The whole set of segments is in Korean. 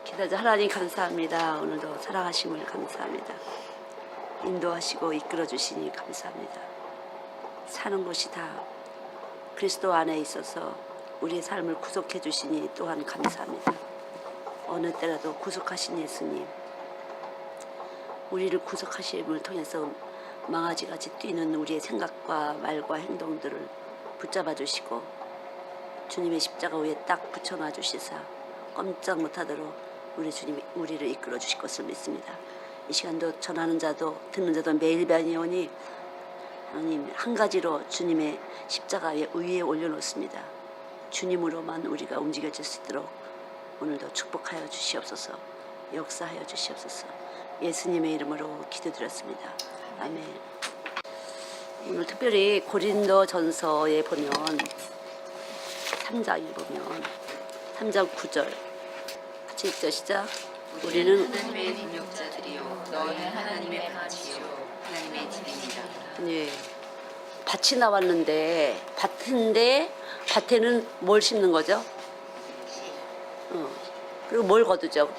기다자 하나님 감사합니다. 오늘도 사랑하심을 감사합니다. 인도하시고 이끌어 주시니 감사합니다. 사는 것이 다 그리스도 안에 있어서 우리의 삶을 구속해 주시니 또한 감사합니다. 어느 때라도 구속하신 예수님, 우리를 구속하심을 통해서 망아지같이 뛰는 우리의 생각과 말과 행동들을 붙잡아 주시고 주님의 십자가 위에 딱 붙여놔 주시사 꼼짝 못하도록 우리 주님이 우리를 이끌어 주실 것을 믿습니다. 이 시간도 전하는 자도 듣는 자도 매일매일 오니 하나님 한 가지로 주님의 십자가 위에 올려놓습니다. 주님으로만 우리가 움직여질 수 있도록 오늘도 축복하여 주시옵소서. 역사하여 주시옵소서. 예수님의 이름으로 기도드렸습니다. 아멘. 오늘 특별히 고린도전서에 보면 3장에 보면 3장 9절 같이 읽죠. 시작. 우리는 하나님의 능력자들이요 너희는 하나님의 밭이요 하나님의 집입니다. 예, 밭이 나왔는데 밭에는 뭘 심는 거죠? 그리고 뭘 거두죠?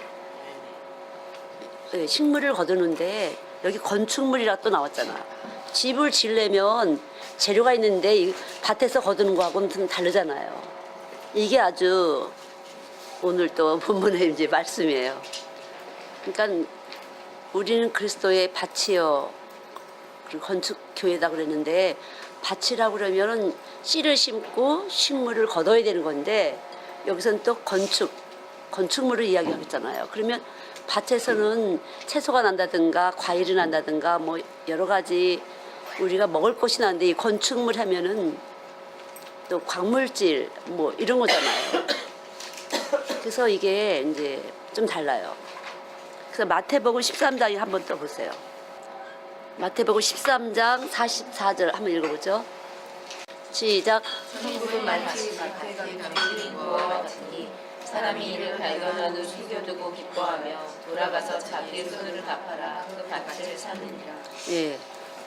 네, 식물을 거두는데 여기 건축물이라 또 나왔잖아. 집을 지으려면 재료가 있는데 이 밭에서 거두는 거하고는 좀 다르잖아요. 이게 아주 오늘 또 본문의 이제 말씀이에요. 그러니까 우리는 그리스도의 밭이요. 그리고 건축교회다 그랬는데 밭이라고 그러면은 씨를 심고 식물을 거둬야 되는 건데 여기서는 또 건축물을 이야기하겠잖아요. 그러면 밭에서는 채소가 난다든가 과일이 난다든가 뭐 여러 가지 우리가 먹을 것이 나는데 이 건축물 하면은 또 광물질 뭐 이런 거잖아요. 그래서 이게 이제 좀 달라요. 그래서 마태복음 13장에 한번 또 보세요. 마태복음 13장 44절 한번 읽어보죠. 시작. 천국은 마치 밭에 감추인 것과 같으니 사람이 이를 발견하고 숨겨두고 기뻐하며 돌아가서 자기의 손으로 갚아라 그 밭을 사느니라. 예,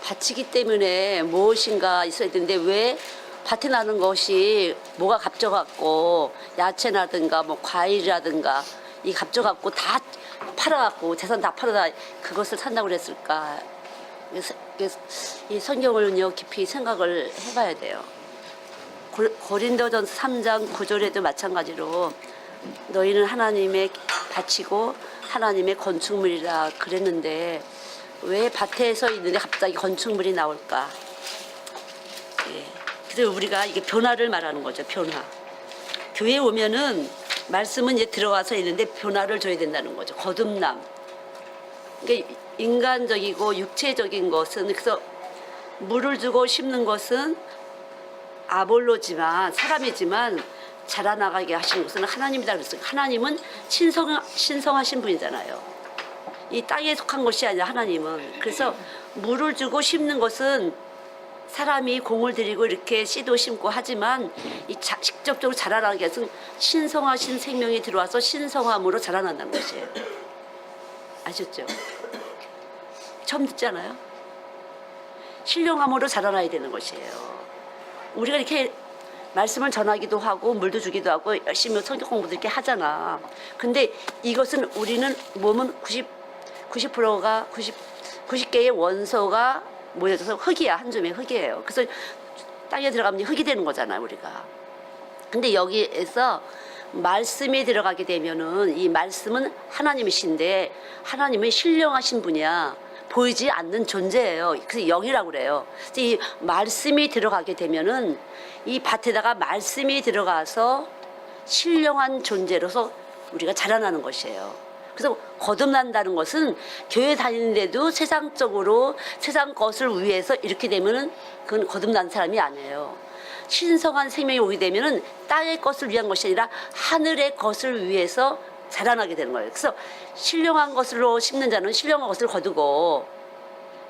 밭이기 때문에 무엇인가 있어야 되는데 왜 밭에 나는 것이 뭐가 값져갖고 야채라든가 뭐 과일이라든가 이 값져갖고 다 팔아갖고 재산 다 팔아다 그것을 산다고 그랬을까? 그래서 이 성경을요 깊이 생각을 해봐야 돼요. 고린도전서 3장 9절에도 마찬가지로 너희는 하나님의 밭이고 하나님의 건축물이라 그랬는데 왜 밭에서 있는데 갑자기 건축물이 나올까? 예. 그래서 우리가 이게 변화를 말하는 거죠. 변화. 교회에 오면은 말씀은 이제 들어와서 있는데 변화를 줘야 된다는 거죠. 거듭남. 그러니까 인간적이고 육체적인 것은 그래서 물을 주고 심는 것은 아볼로지만 사람이지만 자라나가게 하시는 것은 하나님이다 그랬어요. 하나님은 신성하신 분이잖아요. 이 땅에 속한 것이 아니라 하나님은. 그래서 물을 주고 심는 것은 사람이 공을 들이고 이렇게 씨도 심고 하지만 이 직접적으로 자라나게 해서 신성하신 생명이 들어와서 신성함으로 자라난다는 것이에요. 아셨죠? 처음 듣잖아요. 신령함으로 자라나야 되는 것이에요. 우리가 이렇게 말씀을 전하기도 하고 물도 주기도 하고 열심히 성경 공부도 이렇게 하잖아. 근데 이것은 우리는 몸은 90%가 90개의 원소가 모여져서 흙이야. 한 줌의 흙이에요. 그래서 땅에 들어가면 흙이 되는 거잖아요, 우리가. 근데 여기에서 말씀이 들어가게 되면은 이 말씀은 하나님이신데 하나님은 신령하신 분이야. 보이지 않는 존재예요. 그래서 영이라고 그래요. 그래서 이 말씀이 들어가게 되면은 이 밭에다가 말씀이 들어가서 신령한 존재로서 우리가 자라나는 것이에요. 그래서 거듭난다는 것은 교회 다니는데도 세상적으로 세상 것을 위해서 이렇게 되면은 그건 거듭난 사람이 아니에요. 신성한 생명이 오게 되면은 땅의 것을 위한 것이 아니라 하늘의 것을 위해서 자라나게 되는 거예요. 그래서 신령한 것으로 심는 자는 신령한 것을 거두고,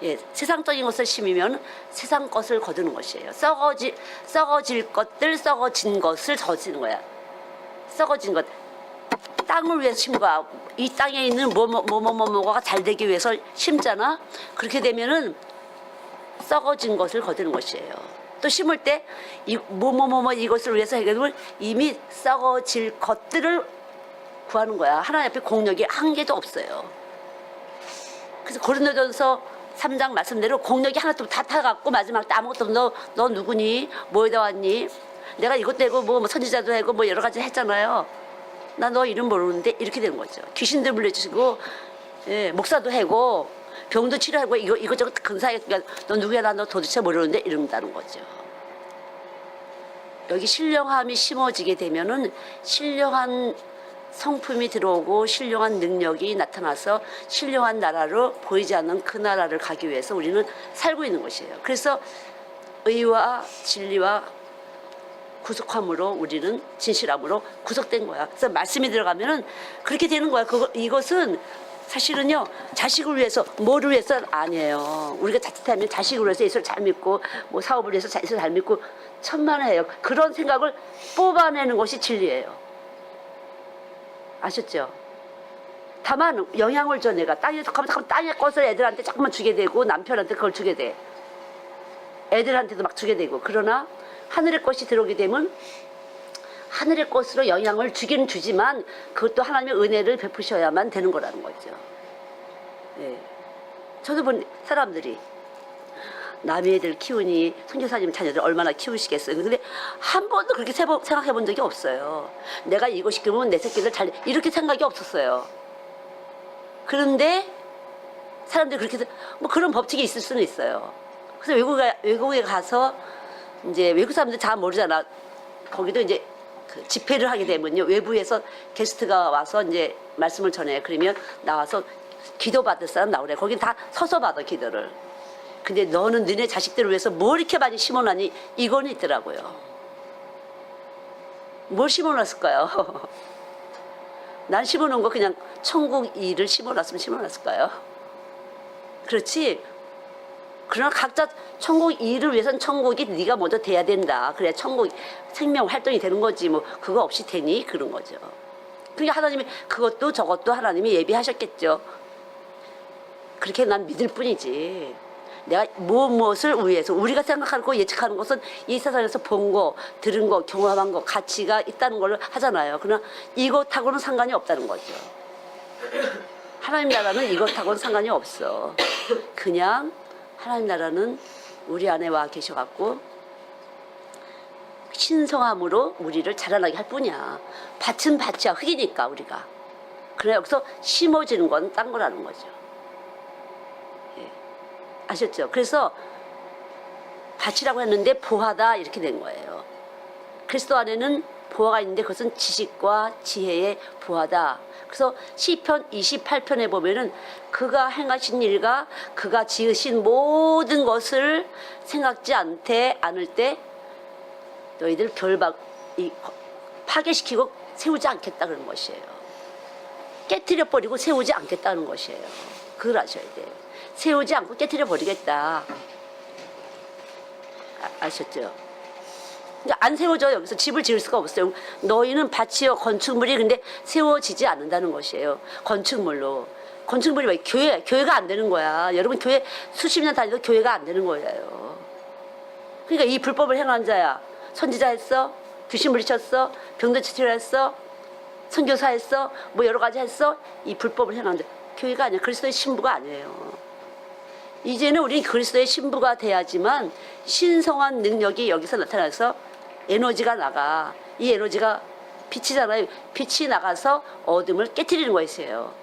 예, 세상적인 것을 심으면 세상 것을 거두는 것이에요. 썩어질 것들, 썩어진 것을 거두는 거야. 썩어진 것. 땅을 위해서 심은 거야. 이 땅에 있는 뭐가 잘 되기 위해서 심잖아. 그렇게 되면은 썩어진 것을 거두는 것이에요. 또 심을 때 이 이것을 위해서 해결하면 이미 썩어질 것들을 구하는 거야. 하나님 앞에 공력이 한 개도 없어요. 그래서 고린도전서 3장 말씀대로 공력이 하나도 다 타갖고 마지막 때 아무것도 없는 너 누구니? 뭐에다 왔니? 내가 이것도 하고 뭐 선지자도 하고 뭐 여러 가지 했잖아요. 나 너 이름 모르는데 이렇게 되는 거죠. 귀신들 물려주시고 예, 목사도 하고 병도 치료하고 이것저것 근사하게 너 누구야? 나 너 도대체 모르는데 이런다는 거죠. 여기 신령함이 심어지게 되면은 신령한 성품이 들어오고 신령한 능력이 나타나서 신령한 나라로 보이지 않는 그 나라를 가기 위해서 우리는 살고 있는 것이에요. 그래서 의와 진리와 구속함으로 우리는 진실함으로 구속된 거야. 그래서 말씀이 들어가면은 그렇게 되는 거야. 이것은 사실은요 자식을 위해서 뭐를 위해서 아니에요. 우리가 자칫하면 자식을 위해서 예수를 잘 믿고 뭐 사업을 위해서 예수를 잘 믿고 천만에요. 그런 생각을 뽑아내는 것이 진리예요. 아셨죠? 다만 영향을 줘. 내가 땅에서 가면 땅의 것을 애들한테 자꾸만 주게 되고 남편한테 그걸 주게 돼. 애들한테도 막 주게 되고. 그러나 하늘의 것이 들어오게 되면 하늘의 것으로 영향을 주기는 주지만 그것도 하나님의 은혜를 베푸셔야만 되는 거라는 거죠. 예. 저도 본 사람들이 남의 애들 키우니 선교사님 자녀들 얼마나 키우시겠어요. 근데 한 번도 그렇게 생각해 본 적이 없어요. 내가 이거 시키면 내 새끼들 잘 이렇게 생각이 없었어요. 그런데 사람들이 그렇게 뭐 그런 법칙이 있을 수는 있어요. 그래서 외국에 가서 이제 외국 사람들 잘 모르잖아. 거기도 이제 그 집회를 하게 되면요 외부에서 게스트가 와서 이제 말씀을 전해. 그러면 나와서 기도 받을 사람 나오래. 거긴 다 서서 받아 기도를. 근데 너는 너네 자식들을 위해서 뭘 이렇게 많이 심어놨니? 이거는 있더라고요. 뭘 심어놨을까요? 난 심어놓은 거 그냥 천국 이를 심어놨으면 심어놨을까요? 그렇지? 그러나 각자 천국 이를 위해서는 천국이 네가 먼저 돼야 된다. 그래야 천국 생명 활동이 되는 거지. 뭐 그거 없이 되니? 그런 거죠. 그러니까 하나님이 그것도 저것도 하나님이 예비하셨겠죠. 그렇게 난 믿을 뿐이지. 내가 무엇을 위해서 우리가 생각하고 예측하는 것은 이 세상에서 본 거, 들은 거, 경험한 거, 가치가 있다는 걸 하잖아요. 그러나 이것하고는 상관이 없다는 거죠. 하나님 나라는 이것하고는 상관이 없어. 그냥 하나님 나라는 우리 안에 와 계셔갖고 신성함으로 우리를 자라나게 할 뿐이야. 밭은 밭이야. 흙이니까 우리가. 그래 여기서 심어지는 건 딴 거라는 거죠. 아셨죠? 그래서 밭이라고 했는데 보화다 이렇게 된 거예요. 그리스도 안에는 보화가 있는데 그것은 지식과 지혜의 보화다. 그래서 시편 28편에 보면은 그가 행하신 일과 그가 지으신 모든 것을 생각지 않을 때 너희들 파괴시키고 세우지 않겠다 그런 것이에요. 깨트려 버리고 세우지 않겠다는 것이에요. 그걸 아셔야 돼요. 세우지 않고 깨트려 버리겠다. 아셨죠? 그러니까 안 세워져. 여기서 집을 지을 수가 없어요. 너희는 밭이요 건축물이 근데 세워지지 않는다는 것이에요. 건축물로. 건축물이 왜 교회가 안 되는 거야. 여러분 교회 수십 년 다니도 교회가 안 되는 거예요. 그러니까 이 불법을 행한 자야. 선지자 했어, 귀신 물리쳤어, 병도 치료했어, 선교사 했어, 뭐 여러 가지 했어. 이 불법을 행한 자. 교회가 아니야. 그리스도의 신부가 아니에요. 이제는 우리 그리스도의 신부가 돼야지만 신성한 능력이 여기서 나타나서 에너지가 나가. 이 에너지가 빛이잖아요. 빛이 나가서 어둠을 깨트리는 것이에요.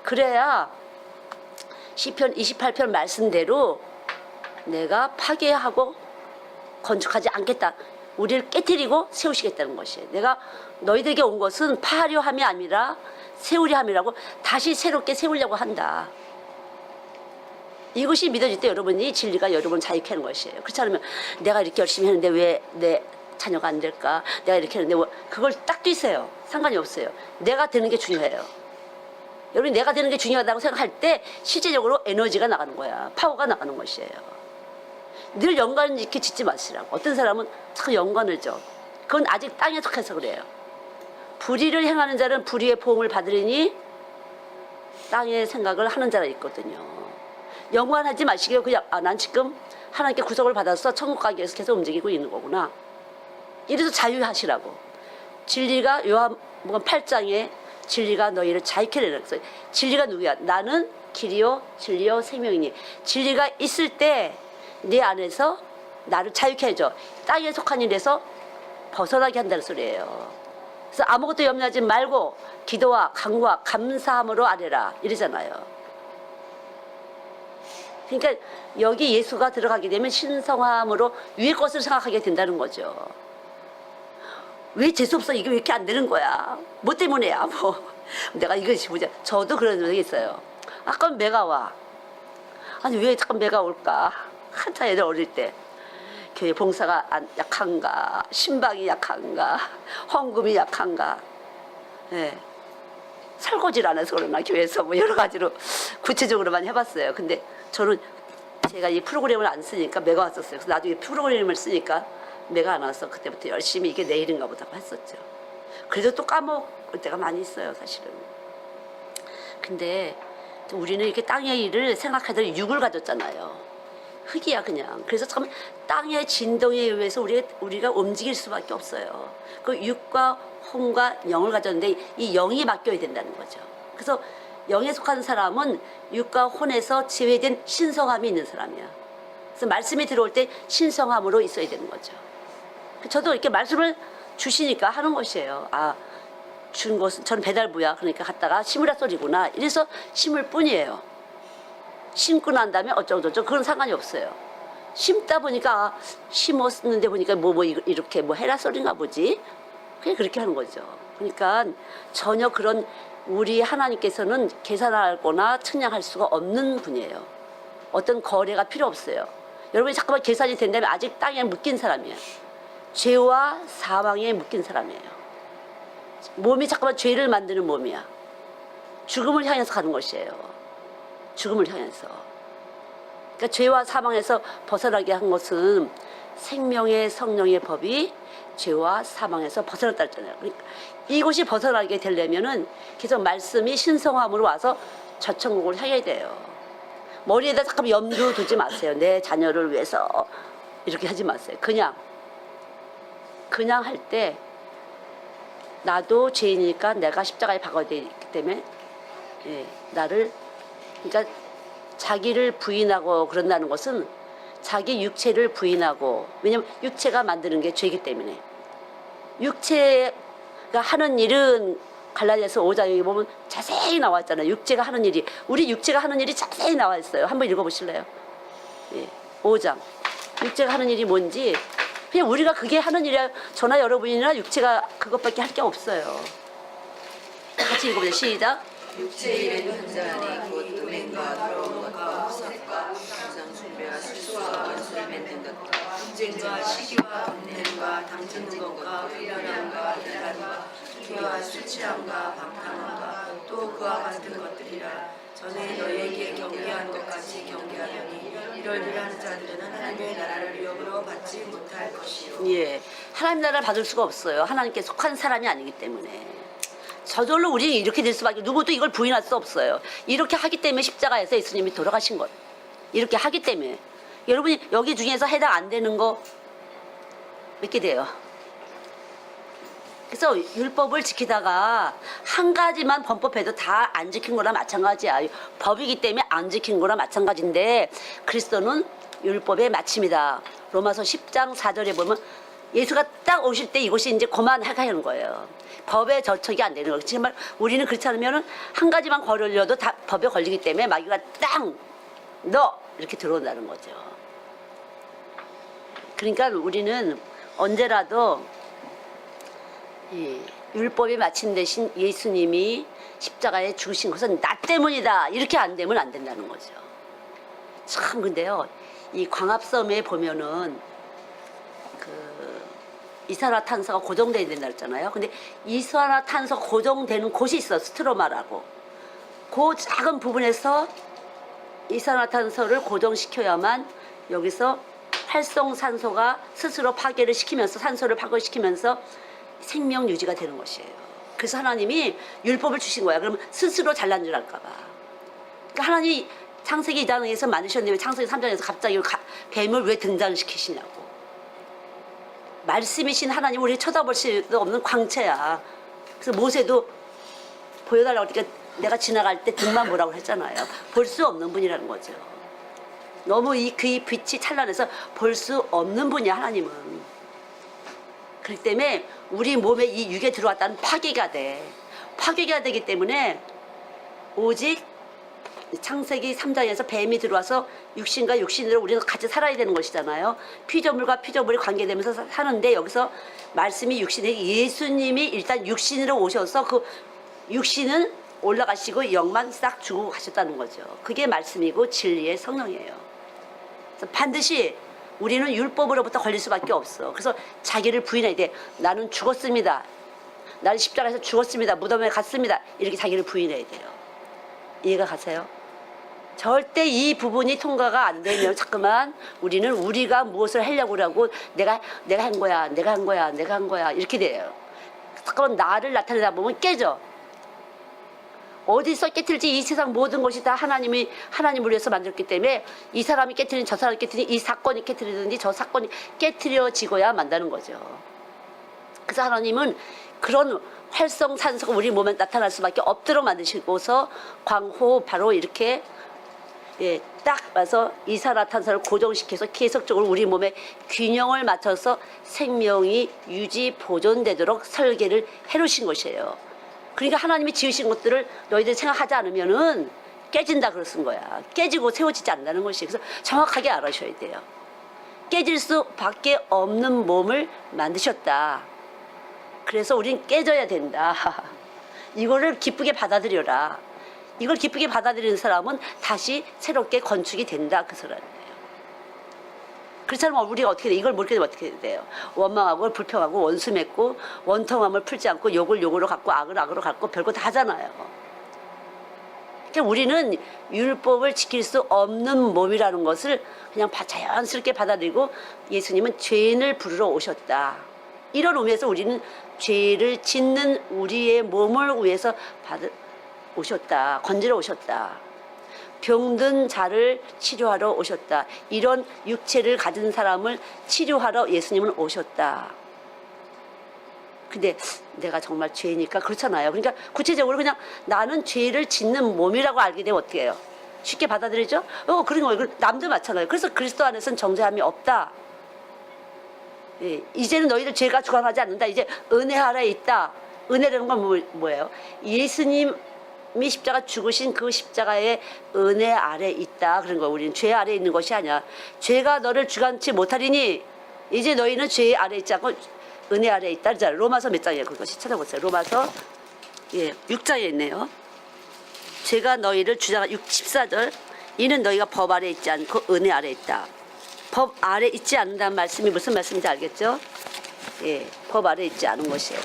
그래야 시편 28편 말씀대로 내가 파괴하고 건축하지 않겠다. 우리를 깨트리고 세우시겠다는 것이에요. 내가 너희들에게 온 것은 파하려 함이 아니라 세우려 함이라고 다시 새롭게 세우려고 한다. 이것이 믿어질 때 여러분이 진리가 여러분을 자유케 하는 것이에요. 그렇지 않으면 내가 이렇게 열심히 했는데 왜 내 자녀가 안 될까? 내가 이렇게 했는데 그걸 딱 뛰세요. 상관이 없어요. 내가 되는 게 중요해요. 여러분이 내가 되는 게 중요하다고 생각할 때 실제적으로 에너지가 나가는 거야. 파워가 나가는 것이에요. 늘 연관을 이렇게 짓지 마시라고. 어떤 사람은 자꾸 연관을 줘. 그건 아직 땅에 속해서 그래요. 불의를 행하는 자는 불의의 보응을 받으리니 땅의 생각을 하는 자가 있거든요. 연관하지 마시고요. 그냥 난 지금 하나님께 구속을 받아서 천국 가기 위해서 계속 움직이고 있는 거구나. 이래서 자유하시라고. 진리가 요한복음 8장에 진리가 너희를 자유케 하리라. 그래서 진리가 누구야? 나는 길이요 진리요 생명이니. 진리가 있을 때 네 안에서 나를 자유케 해줘. 땅에 속한 일에서 벗어나게 한다는 소리예요. 그래서 아무것도 염려하지 말고 기도와 간구와 감사함으로 아뢰라 이러잖아요. 그러니까 여기 예수가 들어가게 되면 신성함으로 위의 것을 생각하게 된다는 거죠. 왜 재수없어? 이게 왜 이렇게 안 되는 거야? 뭐 때문에야? 뭐 내가 이것이 보자. 저도 그런 적이 있어요. 아까 매가 와. 아니 왜 잠깐 매가 올까? 한참 애들 어릴 때 교회 봉사가 약한가, 신방이 약한가, 헌금이 약한가. 예. 설거지를 안 해서 그러나 교회에서 뭐 여러 가지로 구체적으로만 해봤어요. 근데 저는 제가 이 프로그램을 안 쓰니까 매가 왔었어요. 그래서 나중에 프로그램을 쓰니까 매가 안 와서 그때부터 열심히 이게 내일인가 보다 했었죠. 그래도 또 까먹을 때가 많이 있어요, 사실은. 근데 우리는 이렇게 땅의 일을 생각하더니 육을 가졌잖아요. 흙이야 그냥. 그래서 참 땅의 진동에 의해서 우리가 움직일 수밖에 없어요. 그 육과 혼과 영을 가졌는데 이 영이 맡겨야 된다는 거죠. 그래서 영에 속한 사람은 육과 혼에서 제외된 신성함이 있는 사람이야. 그래서 말씀이 들어올 때 신성함으로 있어야 되는 거죠. 저도 이렇게 말씀을 주시니까 하는 것이에요. 아, 준 것은 저는 배달부야. 그러니까 갔다가 심으라 소리구나. 이래서 심을 뿐이에요. 심고 난 다음에 어쩌고저쩌고 그런 상관이 없어요. 심다 보니까 아, 심었는데 보니까 이렇게 뭐 해라 소리인가 보지. 그냥 그렇게 하는 거죠. 그러니까 전혀 그런 우리 하나님께서는 계산하거나 측량할 수가 없는 분이에요. 어떤 거래가 필요 없어요. 여러분이 잠깐만 계산이 된다면 아직 땅에 묶인 사람이에요. 죄와 사망에 묶인 사람이에요. 몸이 잠깐만 죄를 만드는 몸이야. 죽음을 향해서 가는 것이에요. 죽음을 향해서. 그러니까 죄와 사망에서 벗어나게 한 것은 생명의 성령의 법이 죄와 사망에서 벗어났다 했잖아요. 그러니까 이곳이 벗어나게 되려면은 계속 말씀이 신성함으로 와서 저 천국을 향해야 돼요. 머리에다 잠깐 염두 두지 마세요. 내 자녀를 위해서 이렇게 하지 마세요. 그냥 할 때 나도 죄인이니까 내가 십자가에 박아야 되기 때문에 나를 그러니까 자기를 부인하고 그런다는 것은 자기 육체를 부인하고 왜냐면 육체가 만드는 게 죄이기 때문에 육체가 하는 일은 갈라디아서 5장 여기 보면 자세히 나와 있잖아요. 육체가 하는 일이 우리 육체가 하는 일이 자세히 나와 있어요. 한번 읽어보실래요? 5장 육체가 하는 일이 뭔지 그냥 우리가 그게 하는 일이야. 저나 여러분이나 육체가 그것밖에 할 게 없어요. 같이 읽어보자. 시작. 육체의 일은 현저하니 곧 음행과 더러운 것과 후석과 우상 숭배와 실수와 원수를 맺는 것과 분쟁과 시기와 분냄과 당짓는 것과 의련함과 이란과 기와 술 취함과 방탕함과 또 그와 같은 것들이라. 전에 너희에게 경계한 것 같이 경계하려니 이를 일하는 자들은 하나님의 나라를 위협으로 받지 못할 것이요. 예, 하나님 나라를 받을 수가 없어요. 하나님께 속한 사람이 아니기 때문에. 저절로 우리는 이렇게 될 수밖에 누구도 이걸 부인할 수 없어요. 이렇게 하기 때문에 십자가에서 예수님이 돌아가신 거예요. 이렇게 하기 때문에. 여러분이 여기 중에서 해당 안 되는 거 몇 개 돼요? 그래서 율법을 지키다가 한 가지만 범법해도 다 안 지킨 거나 마찬가지야. 법이기 때문에 안 지킨 거나 마찬가지인데 그리스도는 율법의 마침이다. 로마서 10장 4절에 보면 예수가 딱 오실 때 이것이 이제 그만하게 하는 거예요. 법에 저촉이 안 되는 거예요. 정말 우리는 그렇지 않으면 한 가지만 걸으려도 다 법에 걸리기 때문에 마귀가 땅! 너! 이렇게 들어온다는 거죠. 그러니까 우리는 언제라도 율법에 마친 대신 예수님이 십자가에 죽으신 것은 나 때문이다. 이렇게 안 되면 안 된다는 거죠. 참 근데요. 이 광합섬에 보면은 이산화탄소가 고정돼야 된다 했잖아요. 근데 이산화탄소 고정되는 곳이 있어. 스트로마라고. 그 작은 부분에서 이산화탄소를 고정시켜야만 여기서 활성산소가 스스로 파괴를 시키면서 산소를 파괴시키면서 생명 유지가 되는 것이에요. 그래서 하나님이 율법을 주신 거야. 그러면 스스로 잘난 줄 알까 봐. 그러니까 하나님이 창세기 2장에서 만드셨는데 왜 창세기 3장에서 갑자기 뱀을 왜 등장시키시냐고. 말씀이신 하나님 우리 쳐다볼 수도 없는 광채야. 그래서 모세도 보여달라고 그러니까 내가 지나갈 때 등만 보라고 했잖아요. 볼 수 없는 분이라는 거죠. 너무 그 빛이 찬란해서 볼 수 없는 분이야, 하나님은. 그렇기 때문에 우리 몸에 이 육에 들어왔다는 파괴가 돼. 파괴가 되기 때문에 오직 창세기 3장에서 뱀이 들어와서 육신과 육신으로 우리는 같이 살아야 되는 것이잖아요. 피조물과 피조물이 관계되면서 사는데 여기서 말씀이 육신에 예수님이 일단 육신으로 오셔서 그 육신은 올라가시고 영만 싹 주고 가셨다는 거죠. 그게 말씀이고 진리의 성령이에요. 그래서 반드시 우리는 율법으로부터 걸릴 수밖에 없어. 그래서 자기를 부인해야 돼. 나는 죽었습니다. 나는 십자가에서 죽었습니다. 무덤에 갔습니다. 이렇게 자기를 부인해야 돼요. 이해가 가세요? 절대 이 부분이 통과가 안 되면 자꾸만 우리는 우리가 무엇을 하려고 하고 내가 한 거야, 내가 한 거야, 내가 한 거야 이렇게 돼요. 자꾸만 나를 나타내다 보면 깨져. 어디서 깨트릴지 이 세상 모든 것이 다 하나님을 위해서 만들었기 때문에 이 사람이 깨트리는 저 사람이 깨트리는 이 사건이 깨트리든지 저 사건이 깨트려지고야 만다는 거죠. 그래서 하나님은 그런 활성산소가 우리 몸에 나타날 수밖에 없도록 만드시고서 광호 바로 이렇게 딱 와서 이산화탄소를 고정시켜서 계속적으로 우리 몸에 균형을 맞춰서 생명이 유지 보존되도록 설계를 해놓으신 것이에요. 그러니까 하나님이 지으신 것들을 너희들이 생각하지 않으면은 깨진다 그랬은 거야. 깨지고 세워지지 않는다는 것이. 그래서 정확하게 알아셔야 돼요. 깨질 수밖에 없는 몸을 만드셨다. 그래서 우린 깨져야 된다. 이거를 기쁘게 받아들여라. 이걸 기쁘게 받아들이는 사람은 다시 새롭게 건축이 된다. 그 사람이에요. 그렇지 않으면 우리가 어떻게 돼? 이걸 모르게 되면 어떻게 돼요? 원망하고 불평하고 원수 맺고 원통함을 풀지 않고 욕을 욕으로 갖고 악을 악으로 갖고 별거 다 하잖아요. 그러니까 우리는 율법을 지킬 수 없는 몸이라는 것을 그냥 자연스럽게 받아들이고 예수님은 죄인을 부르러 오셨다. 이런 의미에서 우리는 죄를 짓는 우리의 몸을 위해서 오셨다. 건지러 오셨다. 병든 자를 치료하러 오셨다. 이런 육체를 가진 사람을 치료하러 예수님은 오셨다. 근데 내가 정말 죄니까 그렇잖아요. 그러니까 구체적으로 그냥 나는 죄를 짓는 몸이라고 알게 되면 어떻게 해요? 쉽게 받아들이죠? 그런 거예요. 남도 마찬가지예요. 그래서 그리스도 안에서는 정죄함이 없다. 예, 이제는 너희들 죄가 주관하지 않는다. 이제 은혜 아래에 있다. 은혜라는 건 뭐예요? 예수님이 십자가 죽으신 그 십자가의 은혜 아래 있다. 그런 거. 우리는 죄 아래 있는 것이 아니야. 죄가 너를 주관치 못하리니 이제 너희는 죄 아래 있지 않고 은혜 아래 있다. 그러잖아요. 로마서 몇 장이에요? 그것이 찾아보세요. 로마서 6장에 있네요. 죄가 너희를 주장한 14절 이는 너희가 법 아래 있지 않고 은혜 아래 있다. 법 아래 있지 않는다는 말씀이 무슨 말씀인지 알겠죠? 법 아래 있지 않은 것이에요.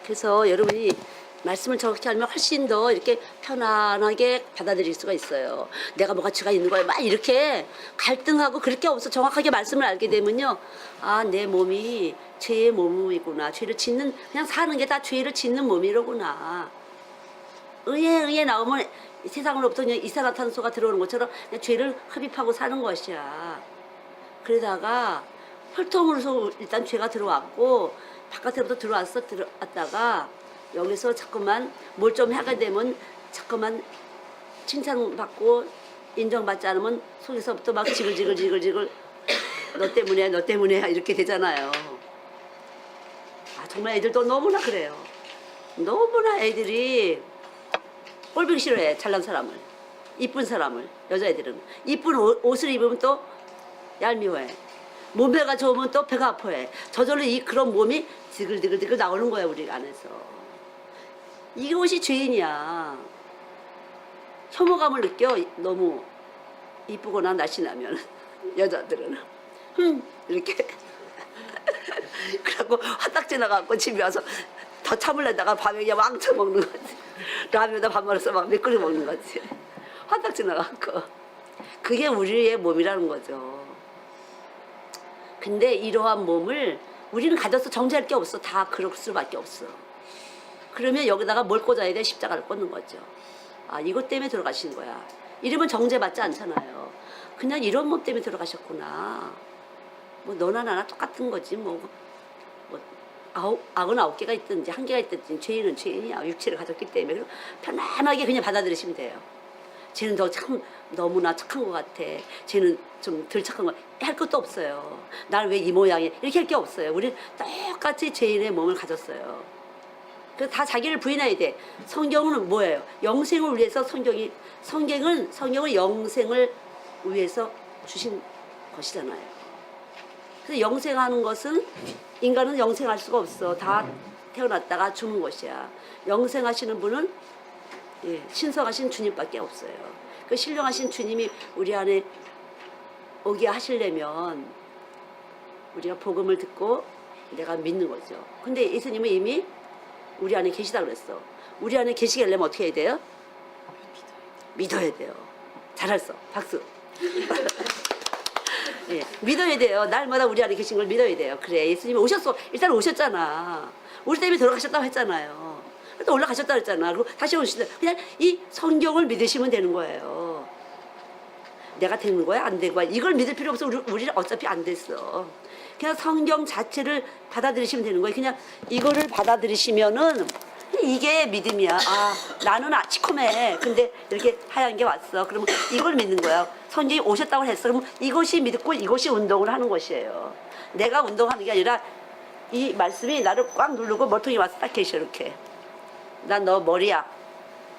그래서 여러분이 말씀을 정확히 알면 훨씬 더 이렇게 편안하게 받아들일 수가 있어요. 내가 뭐가 죄가 있는 거야. 막 이렇게 갈등하고 그렇게 없어. 정확하게 말씀을 알게 되면요. 아, 내 몸이 죄의 몸이구나. 죄를 짓는, 그냥 사는 게 다 죄를 짓는 몸이로구나. 의에 나오면 세상으로부터 그냥 이산화탄소가 들어오는 것처럼 그냥 죄를 흡입하고 사는 것이야. 그러다가 혈통으로서 일단 죄가 들어왔고 바깥으로부터 들어왔다가 여기서 자꾸만 뭘 좀 하게 되면 자꾸만 칭찬받고 인정받지 않으면 속에서부터 막 지글지글 너 때문에 이렇게 되잖아요. 아, 정말 애들도 너무나 그래요. 너무나 애들이 꼴보기 싫어해. 잘난 사람을, 이쁜 사람을. 여자애들은 이쁜 옷을 입으면 또 얄미워해. 몸매가 좋으면 또 배가 아파해. 저절로 그런 몸이 지글지글 나오는 거야. 우리 안에서. 이것이 죄인이야. 혐오감을 느껴. 너무 이쁘거나 날씬하면 여자들은 이렇게 그래갖고 화딱지 나가고 집에 와서 더 참으려다가 밤에 그냥 왕창 먹는 거지. 라면에다 밥 말아서 막 몇 그릇 먹는 거지. 화딱지 나가고. 그게 우리의 몸이라는 거죠. 근데 이러한 몸을 우리는 가져서 정죄할 게 없어. 다 그럴 수밖에 없어. 그러면 여기다가 뭘 꽂아야 돼? 십자가를 꽂는 거죠. 아, 이것 때문에 들어가신 거야. 이러면 정죄받지 않잖아요. 그냥 이런 몸 때문에 들어가셨구나. 뭐 너나 나나 똑같은 거지. 뭐 99개가 있든지 1개가 있든지 죄인은 죄인이야. 육체를 가졌기 때문에. 그리고 편안하게 그냥 받아들이시면 돼요. 쟤는 너무나 착한 것 같아. 쟤는 좀 덜 착한 것 같아. 할 것도 없어요. 나는 왜 이 모양이야. 이렇게 할 게 없어요. 우리는 똑같이 죄인의 몸을 가졌어요. 그래서 다 자기를 부인해야 돼. 성경은 뭐예요? 영생을 위해서 성경은 영생을 위해서 주신 것이잖아요. 그래서 영생하는 것은 인간은 영생할 수가 없어. 다 태어났다가 죽는 것이야. 영생하시는 분은 신성하신 주님밖에 없어요. 그 신령하신 주님이 우리 안에 오게 하시려면 우리가 복음을 듣고 내가 믿는 거죠. 근데 예수님은 이미 우리 안에 계시다 그랬어. 우리 안에 계시게 하려면 어떻게 해야 돼요? 믿어야 돼요. 잘했어. 박수. 예, 믿어야 돼요. 날마다 우리 안에 계신 걸 믿어야 돼요. 그래, 예수님이 오셨어. 일단 오셨잖아. 우리 때문에 돌아가셨다고 했잖아요. 또 올라가셨다고 했잖아. 그리고 다시 오시다. 그냥 이 성경을 믿으시면 되는 거예요. 내가 되는 거야? 안 되는 거야? 이걸 믿을 필요 없어. 우리는 어차피 안 됐어. 그냥 성경 자체를 받아들이시면 되는 거예요. 그냥 이거를 받아들이시면은 이게 믿음이야. 나는 시커매. 근데 이렇게 하얀 게 왔어. 그러면 이걸 믿는 거야. 성경이 오셨다고 했어. 그러면 이것이 믿고 이것이 운동을 하는 것이에요. 내가 운동하는 게 아니라 이 말씀이 나를 꽉 누르고 머리통이 와서 딱 계셔 이렇게. 난 너 머리야.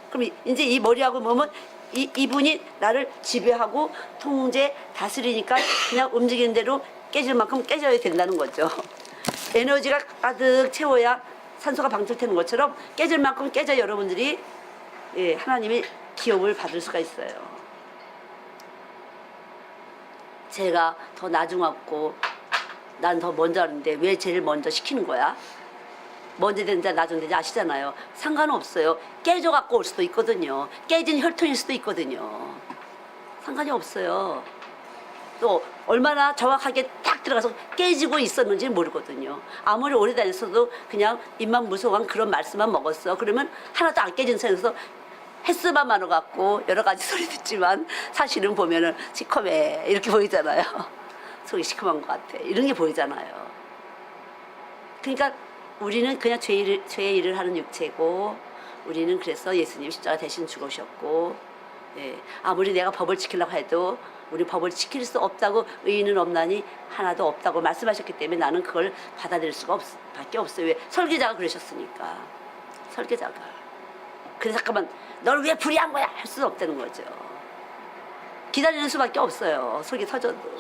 그럼 이제 이 머리하고 뭐면 이분이 나를 지배하고 통제 다스리니까 그냥 움직이는 대로 깨질 만큼 깨져야 된다는 거죠. 에너지가 가득 채워야 산소가 방출되는 것처럼 깨질 만큼 깨져 여러분들이 하나님의 기업을 받을 수가 있어요. 제가 더 나중 왔고 난 더 먼저 하는데 왜 제일 먼저 시키는 거야? 먼저 된자 나중 된자 아시잖아요. 상관없어요. 깨져갖고 올 수도 있거든요. 깨진 혈통일 수도 있거든요. 상관이 없어요. 또 얼마나 정확하게 딱 들어가서 깨지고 있었는지 모르거든요. 아무리 오래 다녔어도 그냥 입만 무성한 그런 말씀만 먹었어. 그러면 하나도 안 깨진 선에서 횟수만 많아갖고 여러 가지 소리 듣지만 사실은 보면은 시커매 이렇게 보이잖아요. 속이 시커먼 것 같아. 이런 게 보이잖아요. 그러니까 우리는 그냥 죄의 일을 하는 육체고 우리는 그래서 예수님 십자가 대신 죽으셨고 아무리 내가 법을 지키려고 해도 우리 법을 지킬 수 없다고 의인은 없나니 하나도 없다고 말씀하셨기 때문에 나는 그걸 받아들일 수가 밖에 없어요. 왜? 설계자가 그러셨으니까. 설계자가. 그래서 잠깐만 너를 왜 불의한 거야? 할 수는 없다는 거죠. 기다리는 수밖에 없어요. 속이 터져도.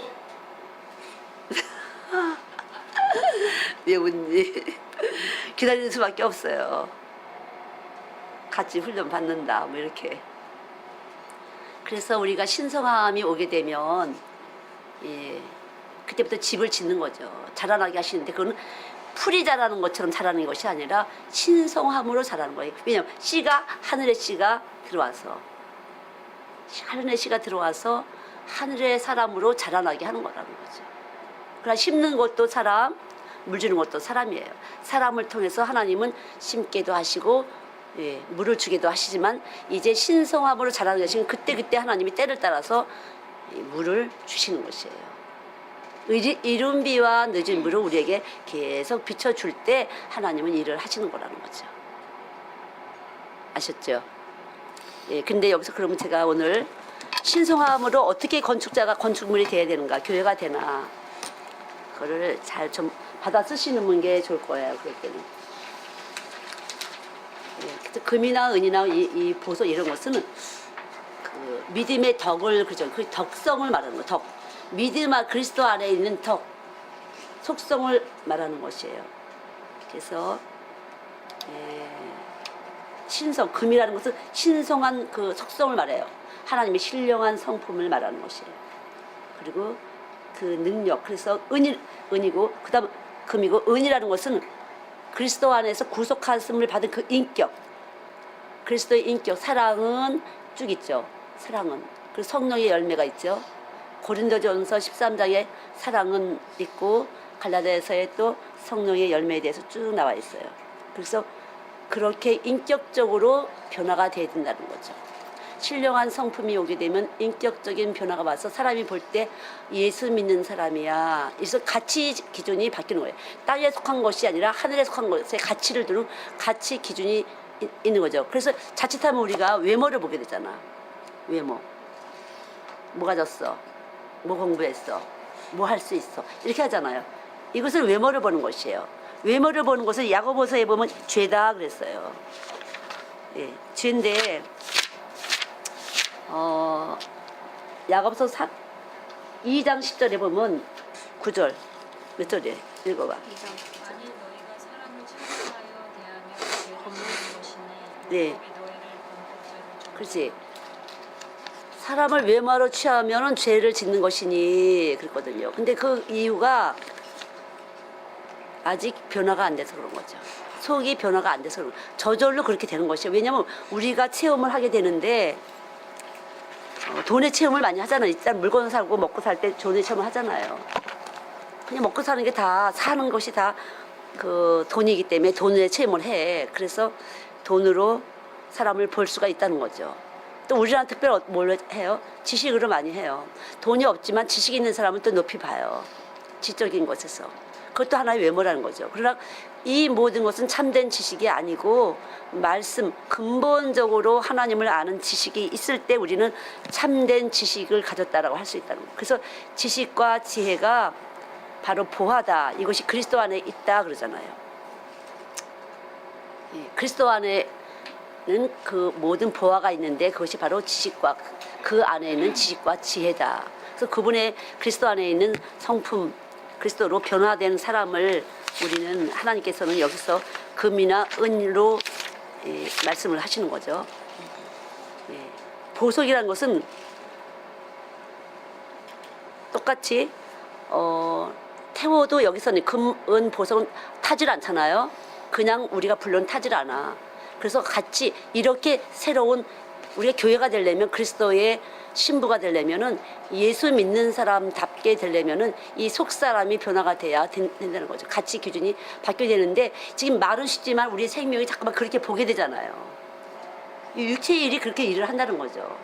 왜 웃니? 기다리는 수밖에 없어요. 같이 훈련 받는다 뭐 이렇게. 그래서 우리가 신성함이 오게 되면 그때부터 집을 짓는 거죠. 자라나게 하시는데 그건 풀이 자라는 것처럼 자라는 것이 아니라 신성함으로 자라는 거예요. 왜냐하면 씨가 하늘의 씨가 들어와서 하늘의 씨가 들어와서 하늘의 사람으로 자라나게 하는 거라는 거죠. 그러나 심는 것도 사람, 물 주는 것도 사람이에요. 사람을 통해서 하나님은 심기도 하시고 물을 주기도 하시지만 이제 신성함으로 자라는 것이 그때 하나님이 때를 따라서 물을 주시는 것이에요. 이른 비와 늦은 물을 우리에게 계속 비춰줄 때 하나님은 일을 하시는 거라는 거죠. 아셨죠? 근데 여기서 그러면 제가 오늘 신성함으로 어떻게 건축자가 건축물이 돼야 되는가, 교회가 되나 그거를 잘 좀 받아 쓰시는 게 좋을 거예요. 그럴 때는. 금이나 은이나 이 보석 이런 것은 그 믿음의 덕을 그죠? 그 덕성을 말하는 거. 덕. 믿음과 그리스도 안에 있는 덕, 속성을 말하는 것이에요. 그래서 신성, 금이라는 것은 신성한 그 속성을 말해요. 하나님의 신령한 성품을 말하는 것이에요. 그리고 그 능력, 그래서 은이고 그다음 금이고 은이라는 것은 그리스도 안에서 구속하심을 받은 그 인격, 그리스도의 인격, 사랑은 쭉 있죠. 사랑은. 그리고 성령의 열매가 있죠. 고린도전서 13장에 사랑은 있고 갈라디아서에 또 성령의 열매에 대해서 쭉 나와 있어요. 그래서 그렇게 인격적으로 변화가 돼야 된다는 거죠. 신령한 성품이 오게 되면 인격적인 변화가 와서 사람이 볼 때 예수 믿는 사람이야. 그래서 가치 기준이 바뀌는 거예요. 땅에 속한 것이 아니라 하늘에 속한 것에 가치를 두는 가치 기준이 있는 거죠. 그래서 자칫하면 우리가 외모를 보게 되잖아. 외모. 뭐 가졌어? 뭐 공부했어? 뭐 할 수 있어? 이렇게 하잖아요. 이것은 외모를 보는 것이에요. 외모를 보는 것을 야고보서에 보면 죄다 그랬어요. 예, 죄인데 야고보서 2장 10절에 보면 9절 몇 절이에요? 읽어봐. 만일 너희가 사람을 참견하여 대하며 죄를 짓는 것이니 네. 율법이 너희를 범법자로 정하라. 그렇지. 사람을 외모로 취하면은 죄를 짓는 것이니 그랬거든요. 근데 그 이유가 아직 변화가 안 돼서 그런 거죠. 속이 변화가 안 돼서 그런 거죠. 저절로 그렇게 되는 것이에요. 왜냐하면 우리가 체험을 하게 되는데 돈의 체험을 많이 하잖아요. 일단 물건 사고 먹고 살 때 돈의 체험을 하잖아요. 그냥 먹고 사는 게 다 사는 것이 다 그 돈이기 때문에 돈의 체험을 해. 그래서 돈으로 사람을 볼 수가 있다는 거죠. 또 우리나라 특별히 뭘 해요? 지식으로 많이 해요. 돈이 없지만 지식 있는 사람은 또 높이 봐요. 지적인 것에서. 그것도 하나의 외모라는 거죠. 그러나 이 모든 것은 참된 지식이 아니고 말씀, 근본적으로 하나님을 아는 지식이 있을 때 우리는 참된 지식을 가졌다라고 할 수 있다는 거예요. 그래서 지식과 지혜가 바로 보화다. 이것이 그리스도 안에 있다 그러잖아요. 예, 그리스도 안에는 그 모든 보화가 있는데 그것이 바로 지식과 그 안에 있는 지식과 지혜다. 그래서 그분의 그리스도 안에 있는 성품, 그리스도로 변화된 사람을 우리는 하나님께서는 여기서 금이나 은으로 말씀을 하시는 거죠. 예, 보석이라는 것은 똑같이 태워도 여기서는 금, 은, 보석은 타질 않잖아요. 그냥 우리가 불러는 타질 않아. 그래서 같이 이렇게 새로운 우리가 교회가 되려면 그리스도의 신부가 되려면은 예수 믿는 사람답게 되려면은 이 속 사람이 변화가 돼야 된다는 거죠. 가치 기준이 바뀌어야 되는데 지금 말은 쉽지만 우리 생명이 자꾸만 그렇게 보게 되잖아요. 이 육체의 일이 그렇게 일을 한다는 거죠.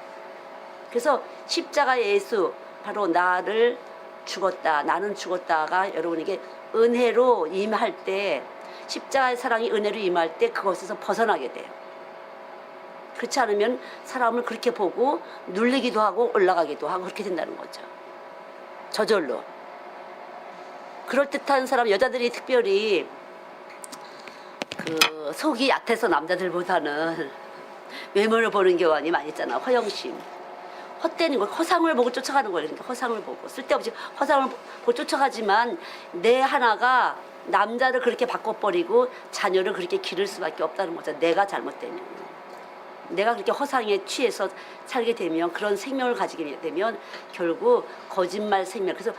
그래서 십자가 예수 바로 나를 죽었다. 나는 죽었다가 여러분에게 은혜로 임할 때 십자가의 사랑이 은혜로 임할 때 그것에서 벗어나게 돼요. 그렇지 않으면 사람을 그렇게 보고 눌리기도 하고 올라가기도 하고 그렇게 된다는 거죠. 저절로. 그럴듯한 사람, 여자들이 특별히 그 속이 얕아서 남자들보다는 외모를 보는 경향이 많이 있잖아. 허영심. 헛되는 거, 허상을 보고 쫓아가는 거예요. 그러니까 허상을 보고 쓸데없이 허상을 보고 쫓아가지만 내 하나가 남자를 그렇게 바꿔버리고 자녀를 그렇게 기를 수밖에 없다는 거죠. 내가 잘못되면. 내가 그렇게 허상에 취해서 살게 되면 그런 생명을 가지게 되면 결국 거짓말 생명. 그래서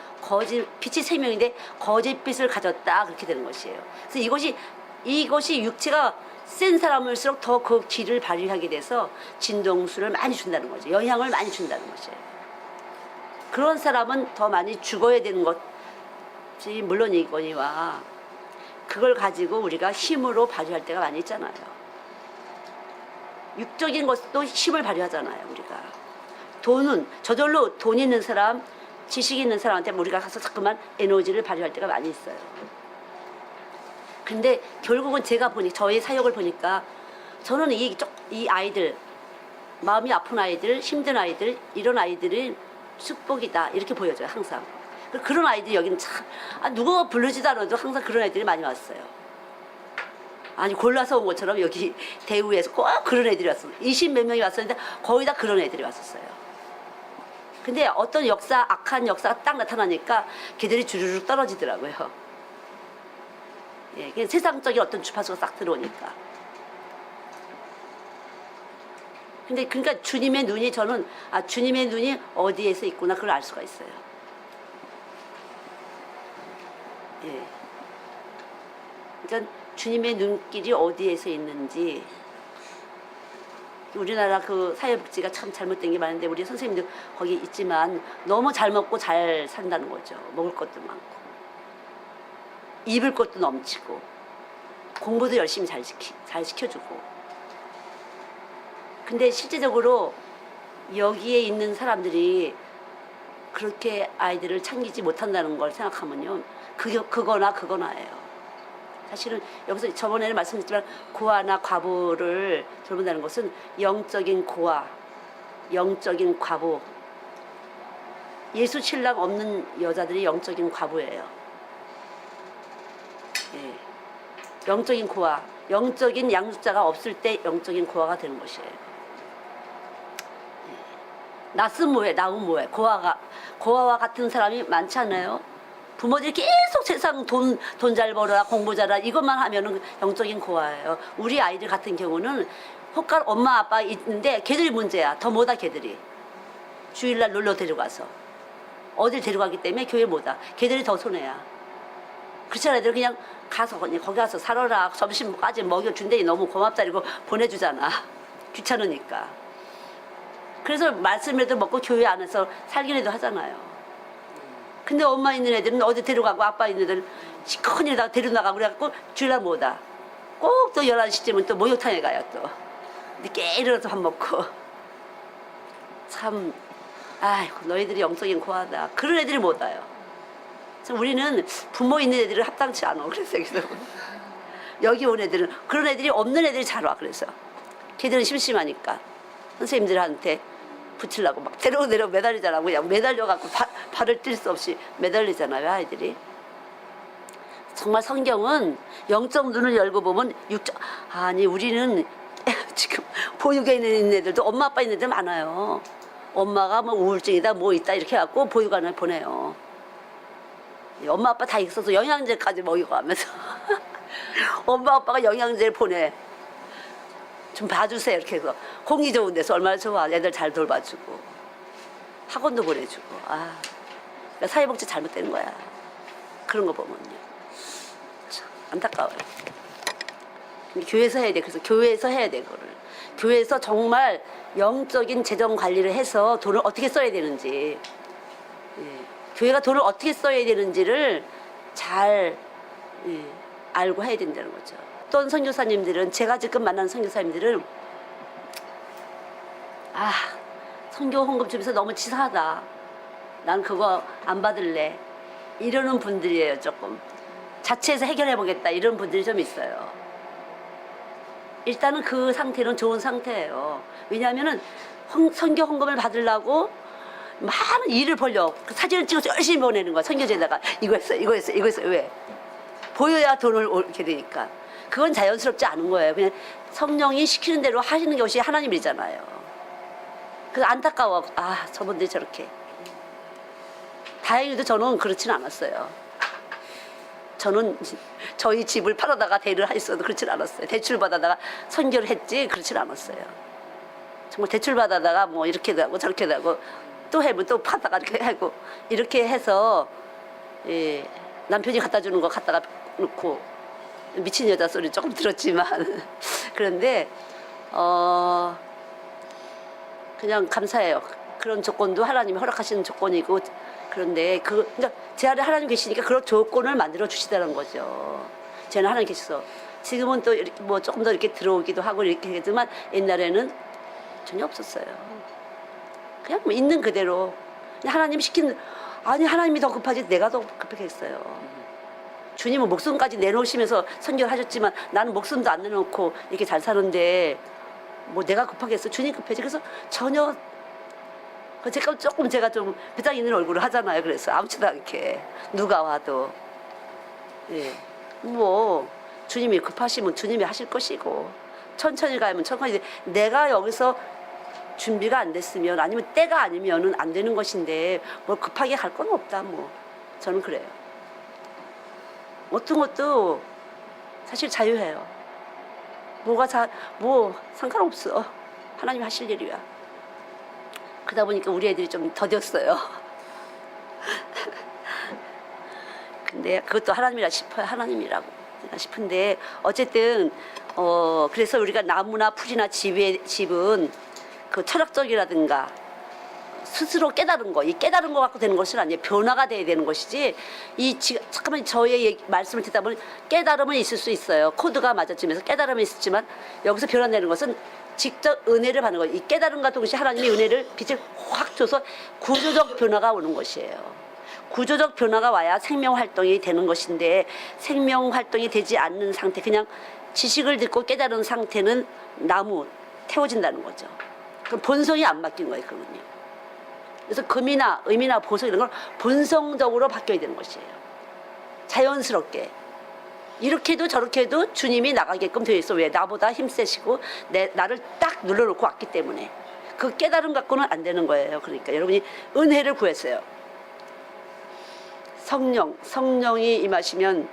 빛이 생명인데 거짓빛을 가졌다 그렇게 되는 것이에요. 그래서 이것이 육체가 센 사람일수록 더 그 기를 발휘하게 돼서 진동수를 많이 준다는 거죠. 영향을 많이 준다는 것이에요. 그런 사람은 더 많이 죽어야 되는 것이 물론이거니와 그걸 가지고 우리가 힘으로 발휘할 때가 많이 있잖아요. 육적인 것도 힘을 발휘하잖아요. 우리가 돈은 저절로 돈 있는 사람, 지식 있는 사람한테 우리가 가서 자꾸만 에너지를 발휘할 때가 많이 있어요. 근데 결국은 제가 저의 사역을 보니까 저는 이 아이들, 마음이 아픈 아이들, 힘든 아이들, 이런 아이들은 축복이다 이렇게 보여져요. 항상. 그런 아이들이 여기는 참 누가 부르지도 않아도 항상 그런 애들이 많이 왔어요. 아니 골라서 온 것처럼 여기 대우에서 꼭 그런 애들이 왔어요. 20몇 명이 왔었는데 거의 다 그런 애들이 왔었어요. 근데 어떤 악한 역사가 딱 나타나니까 걔들이 주르륵 떨어지더라고요. 예, 세상적인 어떤 주파수가 싹 들어오니까. 근데 그러니까 주님의 눈이 저는 주님의 눈이 어디에서 있구나 그걸 알 수가 있어요. 예. 그러니까 주님의 눈길이 어디에서 있는지. 우리나라 그 사회복지가 참 잘못된 게 많은데 우리 선생님들 거기 있지만 너무 잘 먹고 잘 산다는 거죠. 먹을 것도 많고 입을 것도 넘치고 공부도 열심히 잘 시켜주고. 근데 실제적으로 여기에 있는 사람들이 그렇게 아이들을 챙기지 못한다는 걸 생각하면요, 그거나예요. 사실은 여기서 저번에는 말씀드렸지만 고아나 과부를 돌본다는 것은 영적인 고아, 영적인 과부. 예수 신랑 없는 여자들이 영적인 과부예요. 예. 영적인 고아, 영적인 양육자가 없을 때 영적인 고아가 되는 것이에요. 예. 낯은 뭐해, 나은 뭐해. 고아와 같은 사람이 많지 않아요? 부모들이 계속 세상 돈 잘 벌어라, 공부 잘하라 이것만 하면은 영적인 고아예요. 우리 아이들 같은 경우는 혹간 엄마 아빠 있는데 걔들이 문제야. 더 못와 걔들이. 주일날 놀러 데려가서 어딜 데려가기 때문에 교회 못와. 걔들이 더 손해야. 그렇지 않아. 애들 그냥 가서 거기 가서 살아라. 점심까지 먹여준다니 너무 고맙다 이러고 보내주잖아. 귀찮으니까. 그래서 말씀이라도 먹고 교회 안에서 살기라도 하잖아요. 근데 엄마 있는 애들은 어디 데려가고 아빠 있는 애들은 시커먼 일다가 데려나가고 그래갖고 주일날 못와. 꼭 또 11시쯤은 또 목욕탕에 가요 또. 늦게 일어나서 밥 먹고. 참, 아이고 너희들이 영적인 고아다. 그런 애들이 못 와요. 그래서 우리는 부모 있는 애들은 합당치 않아. 그래서 여기 온 애들은 그런 애들이 없는 애들이 잘 와. 그래서 걔들은 심심하니까 선생님들한테 붙이려고 막 데려고 매달리잖아. 그냥 매달려갖고 발을 뛸 수 없이 매달리잖아요 아이들이. 정말 성경은 영적 눈을 열고 보면 아니 우리는 지금 보육에 있는 애들도 엄마 아빠 있는 애들 많아요. 엄마가 뭐 우울증이다 뭐 있다 이렇게 해갖고 보육원을 보내요. 엄마 아빠 다 있어서 영양제까지 먹이고 하면서 엄마 아빠가 영양제를 보내. 좀 봐주세요 이렇게 해서 공기 좋은 데서 얼마나 좋아. 애들 잘 돌봐주고 학원도 보내주고. 그러니까 사회복지 잘못되는 거야. 그런 거 보면요 참 안타까워요. 근데 교회에서 해야 돼. 그래서 교회에서 해야 돼. 그거를 교회에서 정말 영적인 재정 관리를 해서 돈을 어떻게 써야 되는지, 교회가 돈을 어떻게 써야 되는지를 잘 알고 해야 된다는 거죠. 어떤 선교사님들은, 제가 지금 만난 선교사님들은 선교 헌금 주면서 너무 치사하다, 난 그거 안 받을래, 이러는 분들이에요. 조금 자체에서 해결해 보겠다 이런 분들이 좀 있어요. 일단은 그 상태는 좋은 상태예요. 왜냐하면은 선교 헌금을 받으려고 많은 일을 벌려 그 사진을 찍어서 열심히 보내는 거야. 선교제에다가 이거 했어. 왜? 보여야 돈을 올게 되니까. 그건 자연스럽지 않은 거예요. 그냥 성령이 시키는 대로 하시는 것이 하나님이잖아요. 그래서 안타까워. 저분들이 저렇게. 다행히도 저는 그렇지는 않았어요. 저는 저희 집을 팔아다가 대를 했어도 그렇진 않았어요. 대출 받아다가 선교를 했지 그렇진 않았어요. 정말 대출 받아다가 뭐 이렇게도 하고 저렇게도 하고 또 해면 또 파다가 이렇게 하고 이렇게 해서 남편이 갖다 주는 거 갖다가 놓고 미친 여자 소리 조금 들었지만 그런데 그냥 감사해요. 그런 조건도 하나님이 허락하시는 조건이고. 그런데 그러니까 제 안에 하나님 계시니까 그런 조건을 만들어 주시다는 거죠. 쟤는 하나님 계셔서. 지금은 또 이렇게 뭐 조금 더 이렇게 들어오기도 하고 이렇게 하지만 옛날에는 전혀 없었어요. 그냥 뭐 있는 그대로 그냥 하나님 시킨. 하나님이 더 급하지 내가 더 급하겠어요. 주님은 목숨까지 내놓으시면서 선교를 하셨지만 나는 목숨도 안 내놓고 이렇게 잘 사는데 뭐 내가 급하겠어. 주님 급하지. 그래서 전혀 제가 좀 배짱 있는 얼굴을 하잖아요. 그래서 아무렇지도 않게 누가 와도 뭐 주님이 급하시면 주님이 하실 것이고 천천히 가면 천천히. 내가 여기서 준비가 안 됐으면 아니면 때가 아니면은 안 되는 것인데 뭐 급하게 갈 건 없다. 뭐 저는 그래요. 어떤 것도 사실 자유해요. 뭐 상관없어. 하나님 하실 일이야. 그러다 보니까 우리 애들이 좀 더뎠어요. 근데 그것도 하나님이라 싶어요. 하나님이라고 싶은데 어쨌든 그래서 우리가 나무나 풀이나 집은 그 철학적이라든가 스스로 깨달은 거, 이 깨달은 거 갖고 되는 것은 아니에요. 변화가 돼야 되는 것이지. 잠깐만 저의 말씀을 듣다 보니 깨달음은 있을 수 있어요. 코드가 맞아지면서 깨달음은 있었지만 여기서 변화되는 것은 직접 은혜를 받는 거예요. 이 깨달음과 동시에 하나님의 은혜를 빛을 확 줘서 구조적 변화가 오는 것이에요. 구조적 변화가 와야 생명 활동이 되는 것인데 생명 활동이 되지 않는 상태, 그냥 지식을 듣고 깨달은 상태는 나무 태워진다는 거죠. 그럼 본성이 안 바뀐 거예요, 그건요. 그래서 금이나 음이나 보석 이런 걸 본성적으로 바뀌어야 되는 것이에요. 자연스럽게. 이렇게 해도 저렇게 해도 주님이 나가게끔 되어 있어. 왜? 나보다 힘세시고 나를 딱 눌러놓고 왔기 때문에. 그 깨달음 갖고는 안 되는 거예요. 그러니까 여러분이 은혜를 구했어요. 성령이 임하시면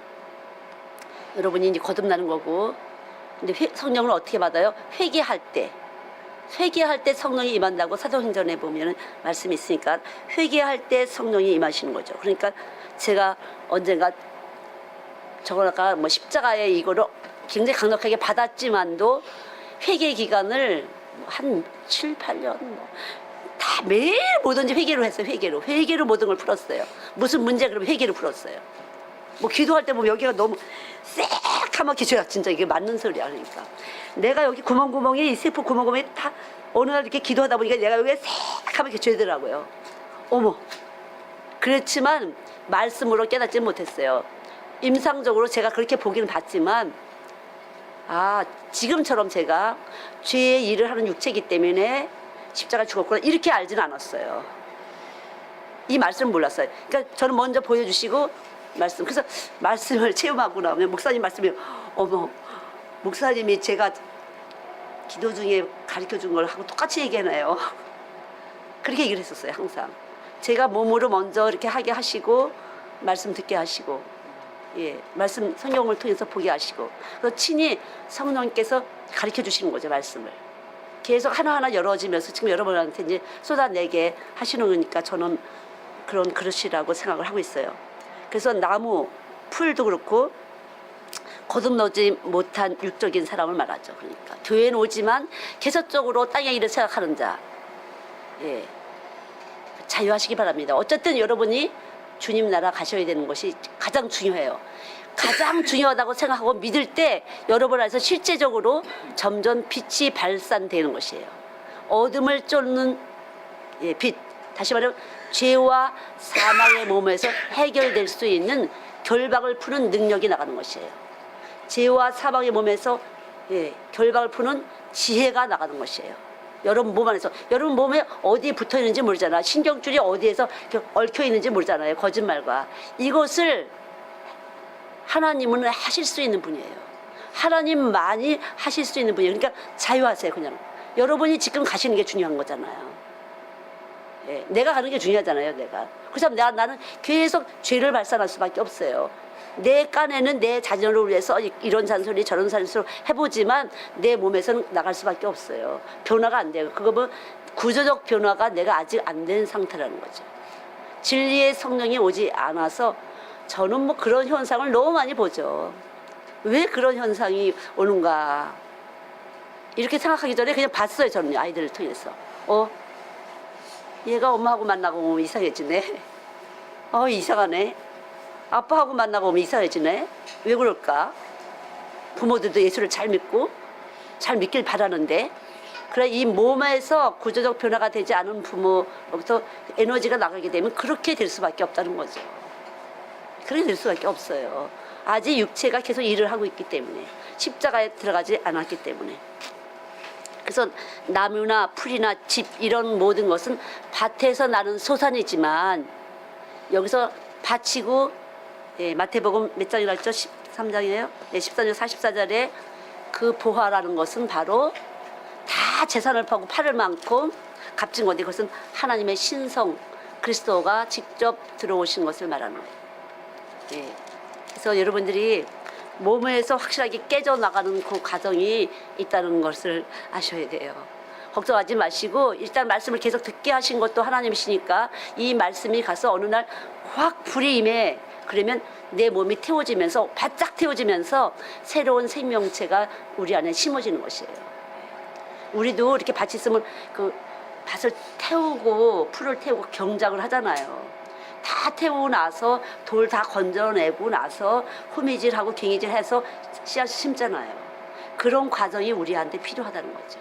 여러분이 이제 거듭나는 거고, 근데 성령을 어떻게 받아요? 회개할 때 성령이 임한다고 사도행전에 보면 말씀이 있으니까 회개할 때 성령이 임하시는 거죠. 그러니까 제가 언젠가 저거가 뭐 십자가의 이거를 굉장히 강력하게 받았지만도 회개 기간을 한 7, 8년 다 매일 뭐든지 회개로 했어요. 회개로 모든 걸 풀었어요. 무슨 문제 그러면 회개로 풀었어요. 뭐 기도할 때 보면 여기가 너무 새카맣게 제가 진짜 이게 맞는 소리야. 그러니까 내가 여기 구멍구멍이 세포 구멍구멍이 다 어느 날 이렇게 기도하다 보니까 내가 여기에 새카맣게 죄더라고요. 어머. 그렇지만 말씀으로 깨닫지 못했어요. 임상적으로 제가 그렇게 보기는 봤지만 지금처럼 제가 죄의 일을 하는 육체이기 때문에 십자가 죽었구나 이렇게 알지는 않았어요. 이 말씀을 몰랐어요. 그러니까 저는 먼저 보여주시고 그래서 말씀을 체험하고 나면 목사님 말씀이 어머 목사님이 제가 기도 중에 가르쳐준 걸 하고 똑같이 얘기하나요? 그렇게 얘기를 했었어요. 항상 제가 몸으로 먼저 이렇게 하게 하시고 말씀 듣게 하시고 말씀 성경을 통해서 보게 하시고 그래서 친히 성령께서 가르쳐 주시는 거죠. 말씀을 계속 하나하나 열어지면서 지금 여러분한테 이제 쏟아내게 하시는 거니까 저는 그런 그릇이라고 생각을 하고 있어요. 그래서 나무, 풀도 그렇고 거듭나지 못한 육적인 사람을 말하죠. 그러니까 교회는 오지만 계속적으로 땅의 일을 생각하는 자, 자유하시기 바랍니다. 어쨌든 여러분이 주님 나라 가셔야 되는 것이 가장 중요해요. 가장 중요하다고 생각하고 믿을 때 여러분 안에서 실제적으로 점점 빛이 발산되는 것이에요. 어둠을 쫓는 빛, 다시 말하면 죄와 사망의 몸에서 해결될 수 있는 결박을 푸는 능력이 나가는 것이에요. 죄와 사망의 몸에서 결박을 푸는 지혜가 나가는 것이에요. 여러분 몸 안에서, 여러분 몸에 어디에 붙어 있는지 모르잖아. 신경줄이 어디에서 얽혀 있는지 모르잖아요. 거짓말과. 이것을 하나님은 하실 수 있는 분이에요. 하나님만이 하실 수 있는 분이에요. 그러니까 자유하세요. 그냥 여러분이 지금 가시는 게 중요한 거잖아요. 내가 가는 게 중요하잖아요. 그래서 나는 계속 죄를 발산할 수밖에 없어요. 내 깐에는 내 자녀를 위해서 이런 잔소리 저런 잔소리 해보지만 내 몸에서는 나갈 수밖에 없어요. 변화가 안 돼요. 그거 뭐 구조적 변화가 내가 아직 안 된 상태라는 거죠. 진리의 성령이 오지 않아서 저는 뭐 그런 현상을 너무 많이 보죠. 왜 그런 현상이 오는가 이렇게 생각하기 전에 그냥 봤어요. 저는 아이들을 통해서 얘가 엄마하고 만나고 오면 이상해지네. 이상하네. 아빠하고 만나고 오면 이상해지네. 왜 그럴까? 부모들도 예수를 잘 믿고 잘 믿길 바라는데 그래 이 몸에서 구조적 변화가 되지 않은 부모로부터 에너지가 나가게 되면 그렇게 될 수밖에 없다는 거죠. 그렇게 될 수밖에 없어요. 아직 육체가 계속 일을 하고 있기 때문에 십자가에 들어가지 않았기 때문에. 그래서 나무나 풀이나 집 이런 모든 것은 밭에서 나는 소산이지만 여기서 바치고 마태복음 몇 장이라 했죠? 13장이에요? 13장 44절에 그 보화라는 것은 바로 다 재산을 파고 팔을 많고 값진 건데 그것은 하나님의 신성 그리스도가 직접 들어오신 것을 말하는 거예요. 그래서 여러분들이 몸에서 확실하게 깨져나가는 그 과정이 있다는 것을 아셔야 돼요. 걱정하지 마시고 일단 말씀을 계속 듣게 하신 것도 하나님이시니까 이 말씀이 가서 어느 날 확 불이 임해 그러면 내 몸이 태워지면서 바짝 태워지면서 새로운 생명체가 우리 안에 심어지는 것이에요. 우리도 이렇게 밭이 있으면 그 밭을 태우고 풀을 태우고 경작을 하잖아요. 다 태우고 나서 돌 다 건져내고 나서 호미질하고 갱이질해서 씨앗을 심잖아요. 그런 과정이 우리한테 필요하다는 거죠.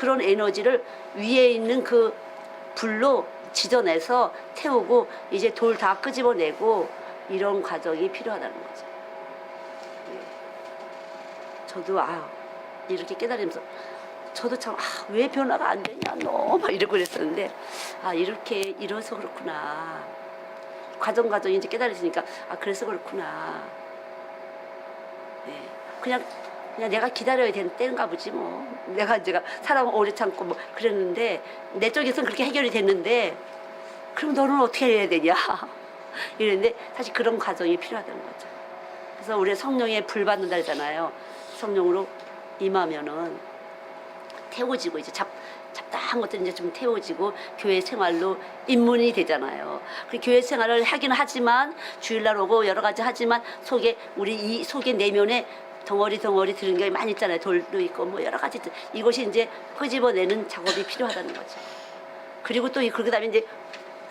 그런 에너지를 위에 있는 그 불로 지져내서 태우고 이제 돌 다 끄집어내고 이런 과정이 필요하다는 거죠. 예. 저도 이렇게 깨달으면서 저도 참 왜 변화가 안 되냐 너 막 이러고 그랬었는데 이렇게 이래서 그렇구나. 과정이 이제 깨달으시니까 그래서 그렇구나. 예. 그냥 내가 기다려야 되는가 보지 뭐. 내가 사람을 오래 참고 뭐 그랬는데 내 쪽에서는 그렇게 해결이 됐는데 그럼 너는 어떻게 해야 되냐 이랬는데 사실 그런 과정이 필요하다는 거죠. 그래서 우리 성령의 불 받는다 그러잖아요. 성령으로 임하면은 태워지고 이제 잡다한 것들 이제 좀 태워지고 교회 생활로 입문이 되잖아요. 그 교회 생활을 하기는 하지만 주일날 오고 여러 가지 하지만 우리 이 속에 내면에 덩어리 들은 게 많이 있잖아요. 돌도 있고 뭐 여러 가지 이것이 이제 끄집어내는 작업이 필요하다는 거죠. 그리고 또 그다음에 이제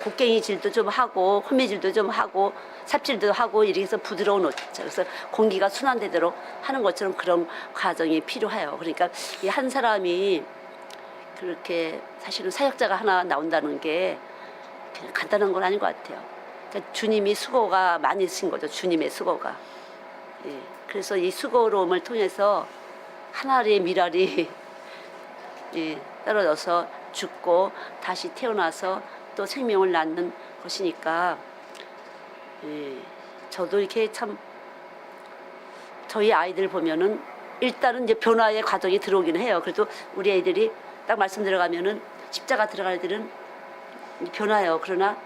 곡괭이질도 좀 하고 호미질도 좀 하고 삽질도 하고 이렇게 해서 부드러운 옷 그래서 공기가 순환되도록 하는 것처럼 그런 과정이 필요해요. 그러니까 이 한 사람이 그렇게 사실은 사역자가 하나 나온다는 게 그냥 간단한 건 아닌 것 같아요. 그러니까 주님이 수고가 많이 있으신 거죠. 주님의 수고가. 예. 그래서 이 수고로움을 통해서 하나의 미랄이 예, 떨어져서 죽고 다시 태어나서 또 생명을 낳는 것이니까 예, 저도 이렇게 참 저희 아이들 보면은 일단은 이제 변화의 과정이 들어오긴 해요. 그래도 우리 애들이 딱 말씀 들어가면은 십자가 들어갈 애들은 변화해요. 그러나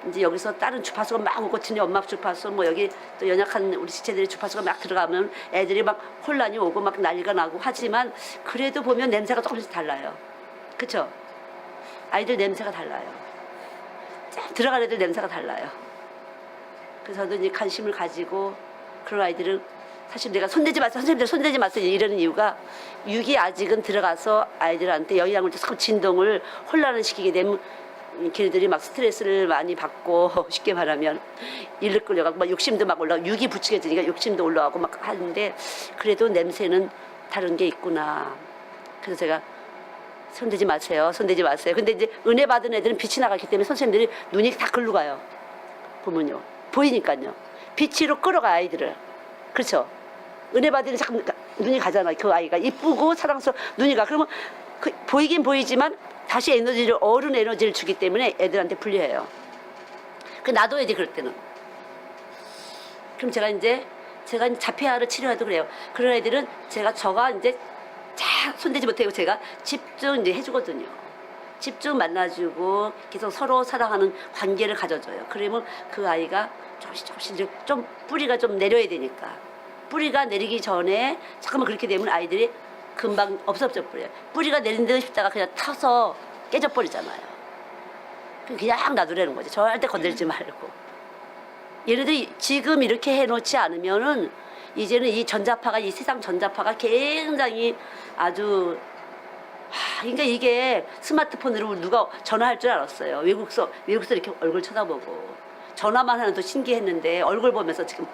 이제 여기서 다른 주파수가 막 오고 튀니 엄마 주파수 뭐 여기 또 연약한 우리 지체들의 주파수가 막 들어가면 애들이 막 혼란이 오고 막 난리가 나고 하지만 그래도 보면 냄새가 조금씩 달라요. 그쵸? 아이들 냄새가 달라요. 들어간 애들 냄새가 달라요. 그래서 저도 이제 관심을 가지고 그런 아이들은 사실 내가 손대지 마세요. 선생님들 손대지 마세요. 이러는 이유가 육이 아직은 들어가서 아이들한테 영향을 자꾸 진동을 혼란을 시키게 되면 걔네들이 막 스트레스를 많이 받고 쉽게 말하면 일로 끌려가고 막 욕심도 막 올라가고 육이 부추겨지니까 욕심도 올라가고 막 하는데 그래도 냄새는 다른 게 있구나. 그래서 제가 손대지 마세요. 근데 이제 은혜 받은 애들은 빛이 나갔기 때문에 선생님들이 눈이 다 글로 가요. 보면요. 보이니까요. 빛으로 끌어가 아이들을. 그렇죠. 은혜 받은 애들은 자꾸 눈이 가잖아요. 그 아이가 이쁘고 사랑스러워 눈이 가. 그러면 보이긴 보이지만 다시 어른 에너지를 주기 때문에 애들한테 불리해요. 놔둬야지 그럴 때는. 그럼 제가 이제 자폐아를 치료해도 그래요. 그런 애들은 저가 이제 손대지 못하고 제가 집중 이제 해주거든요. 집중 만나주고 계속 서로 사랑하는 관계를 가져줘요. 그러면 그 아이가 조금씩 이제 좀 뿌리가 좀 내려야 되니까 뿌리가 내리기 전에 잠깐만 그렇게 되면 아이들이 금방 없어져 버려요. 뿌리가 내린 듯 싶다가 그냥 타서 깨져버리잖아요. 그냥 놔두라는 거죠. 절대 건들지 말고. 얘네들이 지금 이렇게 해놓지 않으면은 이제는 이 세상 전자파가 굉장히 아주 그러니까 이게 스마트폰으로 누가 전화할 줄 알았어요. 외국서 이렇게 얼굴 쳐다보고 전화만 하는 도 신기했는데 얼굴 보면서 지금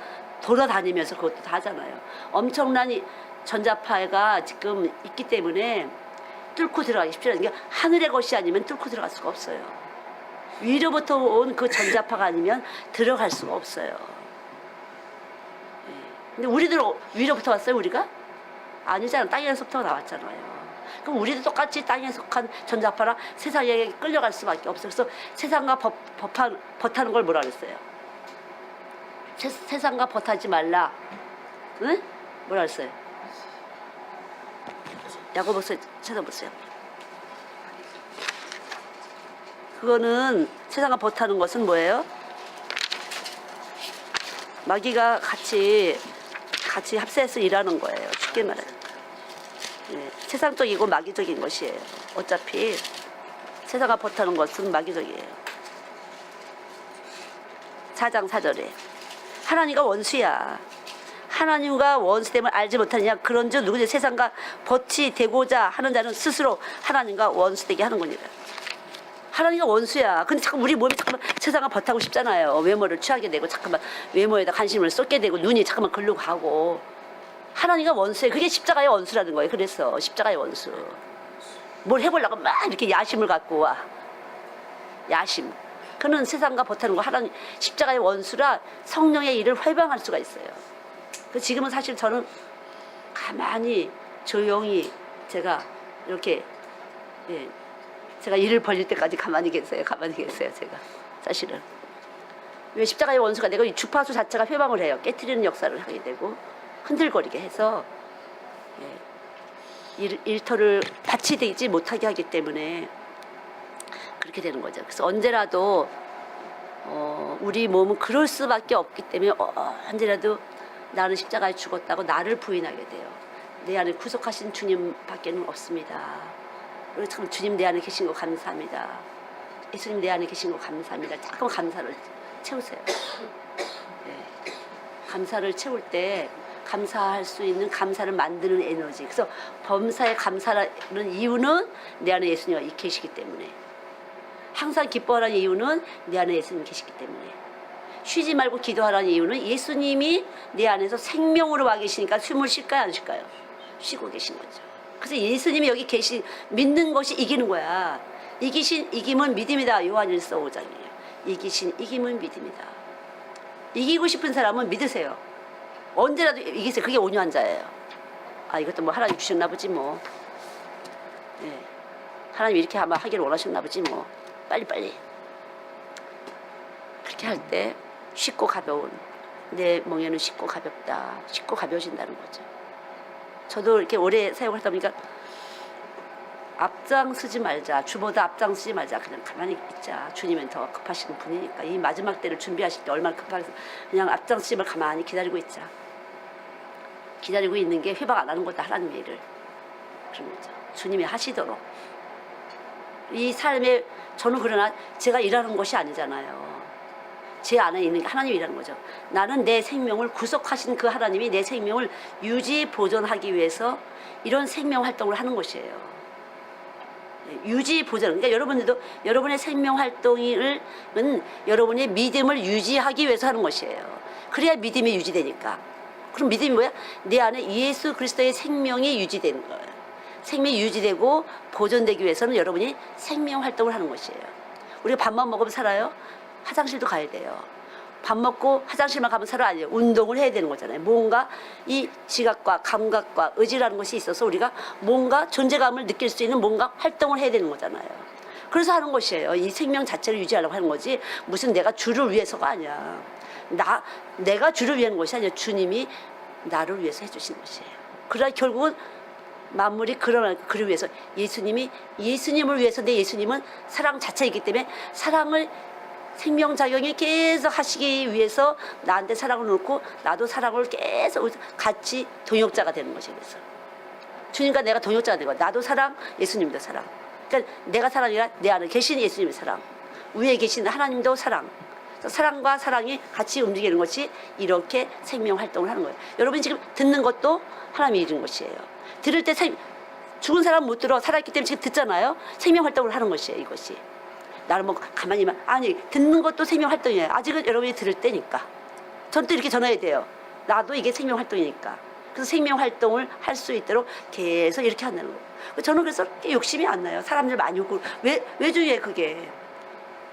돌아다니면서 그것도 다 하잖아요. 엄청난 전자파가 지금 있기 때문에 뚫고 들어가기 쉽지 않은 게 하늘의 것이 아니면 뚫고 들어갈 수가 없어요. 위로부터 온 그 전자파가 아니면 들어갈 수가 없어요. 근데 우리들 위로부터 왔어요, 우리가? 아니잖아. 땅에서부터 나왔잖아요. 그럼 우리도 똑같이 땅에 속한 전자파랑 세상에 끌려갈 수밖에 없어요. 그래서 세상과 벗하는 걸 뭐라 그랬어요? 세상과 벗하지 말라. 응? 뭐라 그랬어요? 야고보서 찾아보세요. 그거는 세상과 벗하는 것은 뭐예요? 마귀가 같이 합세해서 일하는 거예요. 쉽게 말해요. 네, 세상적이고 마귀적인 것이에요. 어차피 세상과 벗하는 것은 마귀적이에요. 4장 4절에 하나님과 원수야. 하나님과 원수됨을 알지 못하느냐. 그런즉 누구든지 세상과 벗이 되고자 하는 자는 스스로 하나님과 원수되게 하는 거니라. 하나님과 원수야. 근데 자꾸 우리 몸이 잠깐만 세상과 벗하고 싶잖아요. 외모를 취하게 되고 잠깐만 외모에다 관심을 쏟게 되고 눈이 잠깐만 글로 가고. 하나님과 원수예요. 그게 십자가의 원수라는 거예요. 그래서 십자가의 원수. 뭘 해보려고 막 이렇게 야심을 갖고 와. 야심. 그는 세상과 버티는 거 하나님 십자가의 원수라 성령의 일을 회방할 수가 있어요. 그 지금은 사실 저는 가만히 조용히 제가 이렇게 예, 제가 일을 벌릴 때까지 가만히 계세요. 제가 사실은 왜 십자가의 원수가 내가 이 주파수 자체가 회방을 해요. 깨트리는 역사를 하게 되고 흔들거리게 해서 일터를 밭이 되지 못하게 하기 때문에 그렇게 되는 거죠. 그래서 언제라도 우리 몸은 그럴 수밖에 없기 때문에 언제라도 나는 십자가에 죽었다고 나를 부인하게 돼요. 내 안에 구속하신 주님밖에는 없습니다. 그리고 참 주님 내 안에 계신 거 감사합니다. 예수님 내 안에 계신 거 감사합니다. 잠깐 감사를 채우세요. 네. 감사를 채울 때 감사할 수 있는 감사를 만드는 에너지. 그래서 범사에 감사하는 이유는 내 안에 예수님이 계시기 때문에. 항상 기뻐하라는 이유는 내 안에 예수님이 계시기 때문에. 쉬지 말고 기도하라는 이유는 예수님이 내 안에서 생명으로 와 계시니까 숨을 쉴까요 안 쉴까요? 쉬고 계신 거죠. 그래서 예수님이 여기 계신 믿는 것이 이기는 거야. 이김은 믿음이다. 요한일서 5장이에요. 이김은 믿음이다. 이기고 싶은 사람은 믿으세요. 언제라도 이기세요. 그게 온유한 자예요. 아 이것도 뭐 하나님 주셨나 보지 뭐. 예. 하나님 이렇게 아마 하기를 원하셨나 보지 뭐. 빨리빨리. 그렇게 할 때 쉽고 가벼운 내 멍에는 쉽고 가볍다. 쉽고 가벼워진다는 거죠. 저도 이렇게 오래 사역을 하다 보니까 앞장서지 말자. 주보다 앞장서지 말자. 그냥 가만히 있자. 주님은 더 급하신 분이니까. 이 마지막 때를 준비하실 때 얼마나 급하겠어. 그냥 앞장서지 말고 가만히 기다리고 있자. 기다리고 있는 게 회방 안 하는 거다. 하나님의 일을. 그런 거죠. 주님이 하시도록. 이 삶에 저는 그러나 제가 일하는 것이 아니잖아요. 제 안에 있는 게 하나님이 일하는 거죠. 나는 내 생명을 구속하신 그 하나님이 내 생명을 유지 보존하기 위해서 이런 생명 활동을 하는 것이에요. 유지 보존. 그러니까 여러분들도 여러분의 생명 활동을 여러분의 믿음을 유지하기 위해서 하는 것이에요. 그래야 믿음이 유지되니까. 그럼 믿음이 뭐야? 내 안에 예수 그리스도의 생명이 유지되는 거예요. 생명이 유지되고 보존되기 위해서는 여러분이 생명 활동을 하는 것이에요. 우리가 밥만 먹으면 살아요? 화장실도 가야 돼요. 밥 먹고 화장실만 가면 살아 아니에요. 운동을 해야 되는 거잖아요. 뭔가 이 지각과 감각과 의지라는 것이 있어서 우리가 뭔가 존재감을 느낄 수 있는 뭔가 활동을 해야 되는 거잖아요. 그래서 하는 것이에요. 이 생명 자체를 유지하려고 하는 거지 무슨 내가 주를 위해서가 아니야. 내가 주를 위한 것이 아니라 주님이 나를 위해서 해주신 것이에요. 그러나 결국은 만물이 그를 위해서 예수님을 위해서 내 예수님은 사랑 자체이기 때문에 사랑을 생명작용이 계속 하시기 위해서 나한테 사랑을 놓고 나도 사랑을 계속 같이 동역자가 되는 것이 그래서 주님과 내가 동역자가 되고 나도 사랑 예수님도 사랑. 그러니까 내가 사랑이라 내 안에 계신 예수님의 사랑, 위에 계신 하나님도 사랑. 사랑과 사랑이 같이 움직이는 것이 이렇게 생명 활동을 하는 거예요. 여러분이 지금 듣는 것도 하나님이 이룬 것이에요. 들을 때 죽은 사람 못 들어 살아있기 때문에 지금 듣잖아요. 생명 활동을 하는 것이에요. 이것이. 나는 뭐 가만히만 아니 듣는 것도 생명 활동이에요. 아직은 여러분이 들을 때니까. 전 또 이렇게 전해야 돼요. 나도 이게 생명 활동이니까. 그래서 생명 활동을 할 수 있도록 계속 이렇게 한다는 거예요. 저는 그래서 욕심이 안 나요. 사람들 많이 웃고 왜 중요해 그게.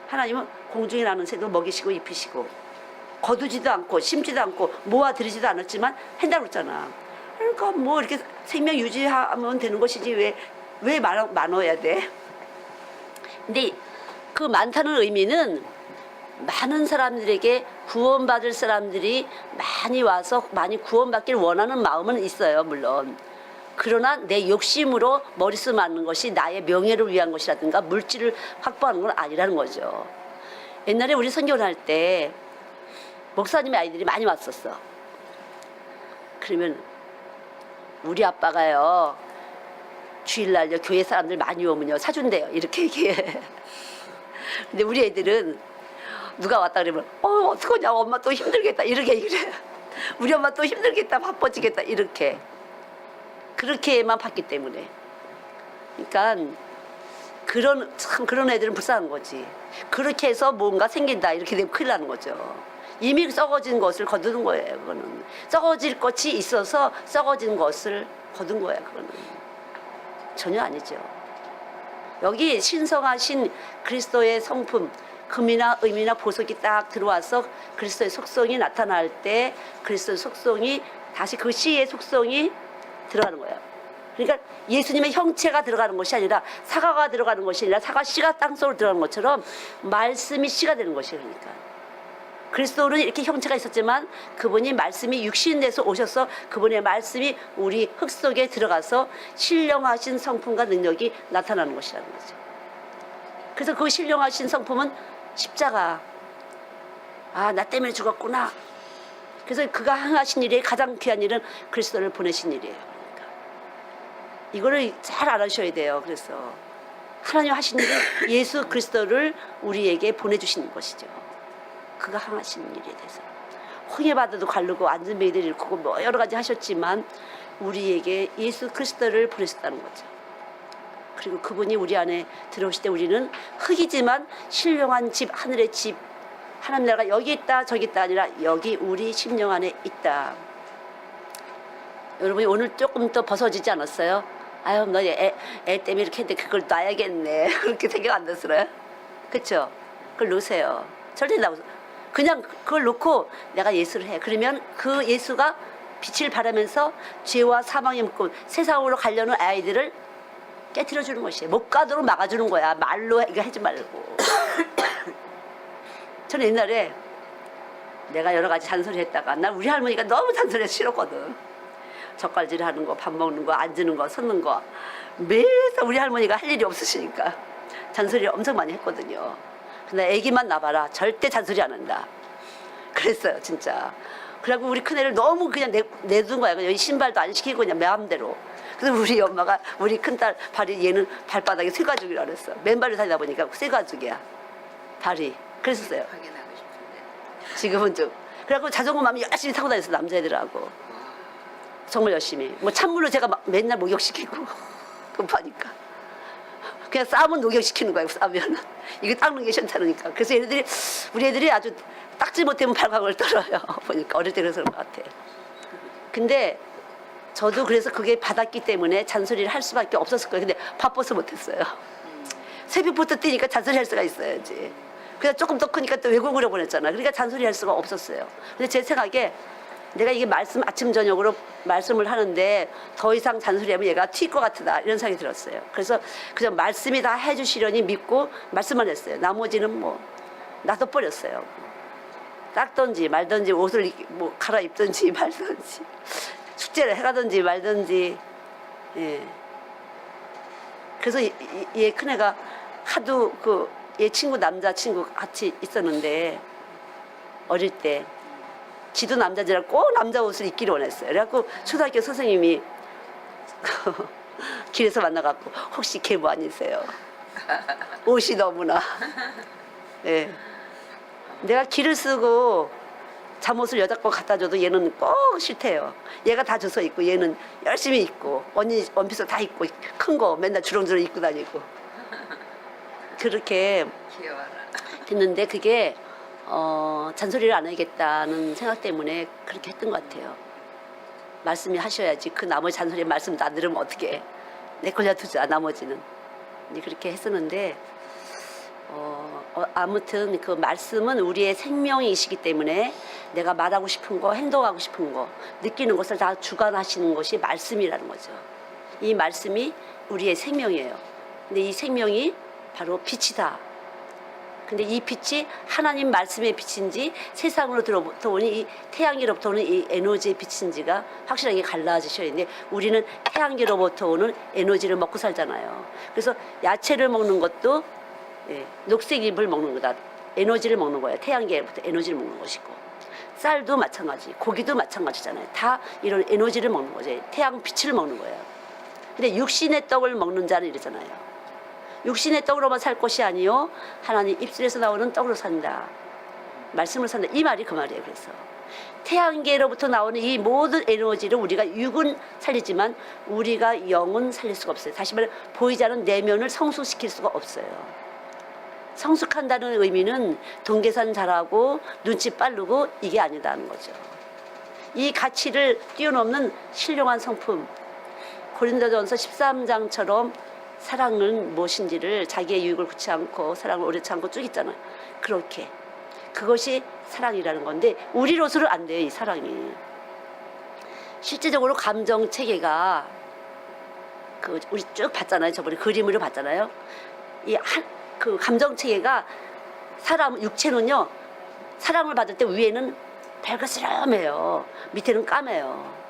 하나님은 공중에 나는 새도 먹이시고 입히시고 거두지도 않고 심지도 않고 모아들이지도 않았지만 한다고 그랬잖아. 그러니까 뭐 이렇게 생명 유지하면 되는 것이지 왜 많아야 돼. 근데 그 많다는 의미는 많은 사람들에게 구원받을 사람들이 많이 와서 많이 구원받기를 원하는 마음은 있어요. 물론. 그러나 내 욕심으로 머릿수 맞는 것이 나의 명예를 위한 것이라든가 물질을 확보하는 건 아니라는 거죠. 옛날에 우리 선교를 할 때 목사님의 아이들이 많이 왔었어. 그러면 우리 아빠가요 주일날요 교회 사람들 많이 오면요 사준대요. 이렇게 얘기해. 근데 우리 애들은 누가 왔다 그러면 어떡하냐 엄마 또 힘들겠다 이렇게 얘기를 해요. 우리 엄마 또 힘들겠다 바빠지겠다 이렇게. 그렇게만 봤기 때문에. 그러니까 그런 애들은 불쌍한 거지. 그렇게 해서 뭔가 생긴다 이렇게 되면 큰일 나는 거죠. 이미 썩어진 것을 거두는 거예요. 그거는 썩어질 것이 있어서 썩어진 것을 거둔 거예요. 그거는 전혀 아니죠. 여기 신성하신 그리스도의 성품, 금이나 의미나 보석이 딱 들어와서 그리스도의 속성이 나타날 때 그리스도의 속성이 다시 그 씨의 속성이 들어가는 거예요. 그러니까 예수님의 형체가 들어가는 것이 아니라 사과가 들어가는 것이 아니라 사과 씨가 땅속으로 들어가는 것처럼 말씀이 씨가 되는 것이에요. 그러니까 그리스도는 이렇게 형체가 있었지만 그분이 말씀이 육신돼서 오셔서 그분의 말씀이 우리 흙 속에 들어가서 신령하신 성품과 능력이 나타나는 것이라는 거죠. 그래서 그 신령하신 성품은 십자가. 아, 나 때문에 죽었구나. 그래서 그가 행하신 일이 가장 귀한 일은 그리스도를 보내신 일이에요. 그러니까 이거를 잘 알아셔야 돼요. 그래서 하나님 하신 일은 예수 그리스도를 우리에게 보내주시는 것이죠. 그가 행하신 일에 대해서 홍해바다도 가르고 안전뱅이들 일으키고 뭐 여러 가지 하셨지만 우리에게 예수 그리스도를 보내셨다는 거죠. 그리고 그분이 우리 안에 들어오실 때 우리는 흙이지만 신령한 집, 하늘의 집, 하나님 나라가 여기 있다 저기 있다 아니라 여기 우리 심령 안에 있다. 여러분이 오늘 조금 더 벗어지지 않았어요? 아유 너 애 때문에 이렇게 했는데 그걸 놔야겠네. 그렇게 생각 안 드세요? 그렇죠? 그걸 놓으세요. 절대 그냥 그걸 놓고 내가 예수를 해. 그러면 그 예수가 빛을 발하면서 죄와 사망의 묶음 세상으로 가려는 아이들을 깨트려주는 것이에요. 못 가도록 막아주는 거야. 말로 이거 하지 말고. 저는 옛날에 내가 여러 가지 잔소리 했다가 난 우리 할머니가 너무 잔소리가 싫었거든. 젓갈질 하는 거, 밥 먹는 거, 앉는 거, 섰는 거 매일 우리 할머니가 할 일이 없으시니까 잔소리 엄청 많이 했거든요. 근데 애기만 나봐라. 절대 잔소리 안 한다. 그랬어요, 진짜. 그래갖고 우리 큰애를 너무 그냥 내둔 거야. 그냥 신발도 안 시키고 그냥 마음대로. 그래서 우리 엄마가 우리 큰딸 발이 얘는 발바닥에 쇠가죽이라 그랬어. 맨발로 다니다 보니까 쇠가죽이야. 발이. 그랬었어요. 확인하고 싶은데. 지금은 좀. 그래갖고 자전거만 열심히 타고 다녔어, 남자애들하고. 정말 열심히. 뭐 찬물로 제가 막 맨날 목욕시키고. 급하니까. 그냥 싸우면 녹여시키는 거야, 싸우면. 이거 닦는 게 괜찮으니까. 그래서 얘네들이, 우리 애들이 아주 닦지 못하면 발광을 떨어요. 보니까 어릴 때 그래서 그런 것 같아. 근데 저도 그래서 그게 받았기 때문에 잔소리를 할 수밖에 없었을 거예요. 근데 바빠서 못했어요. 새벽부터 뛰니까 잔소리 할 수가 있어야지. 그냥 조금 더 크니까 또 외국으로 보냈잖아. 그러니까 잔소리 할 수가 없었어요. 근데 제 생각에 내가 이게 말씀 아침 저녁으로 말씀을 하는데 더 이상 잔소리하면 얘가 튈 것 같다 이런 생각이 들었어요. 그래서 그냥 말씀이 다 해주시려니 믿고 말씀만 했어요. 나머지는 뭐 놔둬버렸어요. 닦던지 말던지 옷을 뭐 갈아입던지 말던지 숙제를 해가던지 말던지. 예. 그래서 얘 큰애가 하도 얘 친구 남자친구 같이 있었는데 어릴 때 지도 남자지라 꼭 남자 옷을 입기를 원했어요. 그래갖고 초등학교 선생님이 길에서 만나갖고 혹시 계부 아니세요? 옷이 너무나. 네. 내가 길을 쓰고 잠옷을 여자 거 갖다 줘도 얘는 꼭 싫대요. 얘가 다 줘서 입고 얘는 열심히 입고 언니 원피스 다 입고 큰 거 맨날 주렁주렁 입고 다니고 그렇게 귀여워라. 됐는데 그게 잔소리를 안 하겠다는 생각 때문에 그렇게 했던 것 같아요. 말씀이 하셔야지. 그 나머지 잔소리 말씀 다 들으면 어떻게 해. 내 걸려 두자 나머지는. 이제 그렇게 했었는데 아무튼 그 말씀은 우리의 생명이시기 때문에 내가 말하고 싶은 거, 행동하고 싶은 거, 느끼는 것을 다 주관하시는 것이 말씀이라는 거죠. 이 말씀이 우리의 생명이에요. 근데 이 생명이 바로 빛이다. 근데 이 빛이 하나님 말씀의 빛인지 세상으로부터 오는 이 태양계로부터 오는 이 에너지의 빛인지가 확실하게 갈라지셔야 되는데 우리는 태양계로부터 오는 에너지를 먹고 살잖아요. 그래서 야채를 먹는 것도 녹색 잎을 먹는 거다. 에너지를 먹는 거예요. 태양계로부터 에너지를 먹는 것이고 쌀도 마찬가지, 고기도 마찬가지잖아요. 다 이런 에너지를 먹는 거죠. 태양 빛을 먹는 거예요. 근데 육신의 떡을 먹는 자는 이러잖아요. 육신의 떡으로만 살 것이 아니요 하나님 입술에서 나오는 떡으로 산다. 말씀으로 산다. 이 말이 그 말이에요. 그래서 태양계로부터 나오는 이 모든 에너지를 우리가 육은 살리지만 우리가 영은 살릴 수가 없어요. 다시 말해 보이지 않는 내면을 성숙시킬 수가 없어요. 성숙한다는 의미는 동계산 잘하고 눈치 빠르고 이게 아니다는 거죠. 이 가치를 뛰어넘는 신령한 성품, 고린도전서 13장처럼 사랑은 무엇인지를 자기의 유익을 구치 않고 사랑을 오래 참고 쭉 있잖아요. 그렇게 그것이 사랑이라는 건데 우리로서는 안 돼요. 이 사랑이 실제적으로 감정 체계가 우리 쭉 봤잖아요. 저번에 그림으로 봤잖아요. 그 감정 체계가 사람 육체는요 사랑을 받을 때 위에는 밝으스름해요. 밑에는 까매요.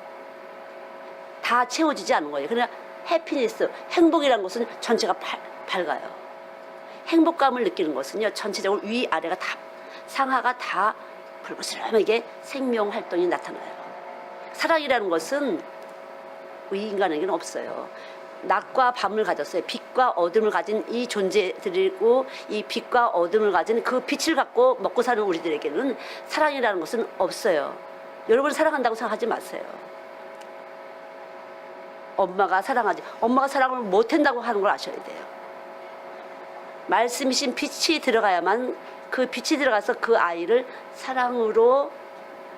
다 채워지지 않은 거예요. 그러나 해피니스, 행복이라는 것은 전체가 밝아요. 행복감을 느끼는 것은요 전체적으로 위아래가 다 상하가 다 불그스름하게 생명 활동이 나타나요. 사랑이라는 것은 이 인간에게는 없어요. 낮과 밤을 가졌어요. 빛과 어둠을 가진 이 존재들이고 이 빛과 어둠을 가진 그 빛을 갖고 먹고 사는 우리들에게는 사랑이라는 것은 없어요. 여러분 사랑한다고 생각하지 마세요. 엄마가 사랑을 못한다고 하는 걸 아셔야 돼요. 말씀이신 빛이 들어가야만 그 빛이 들어가서 그 아이를 사랑으로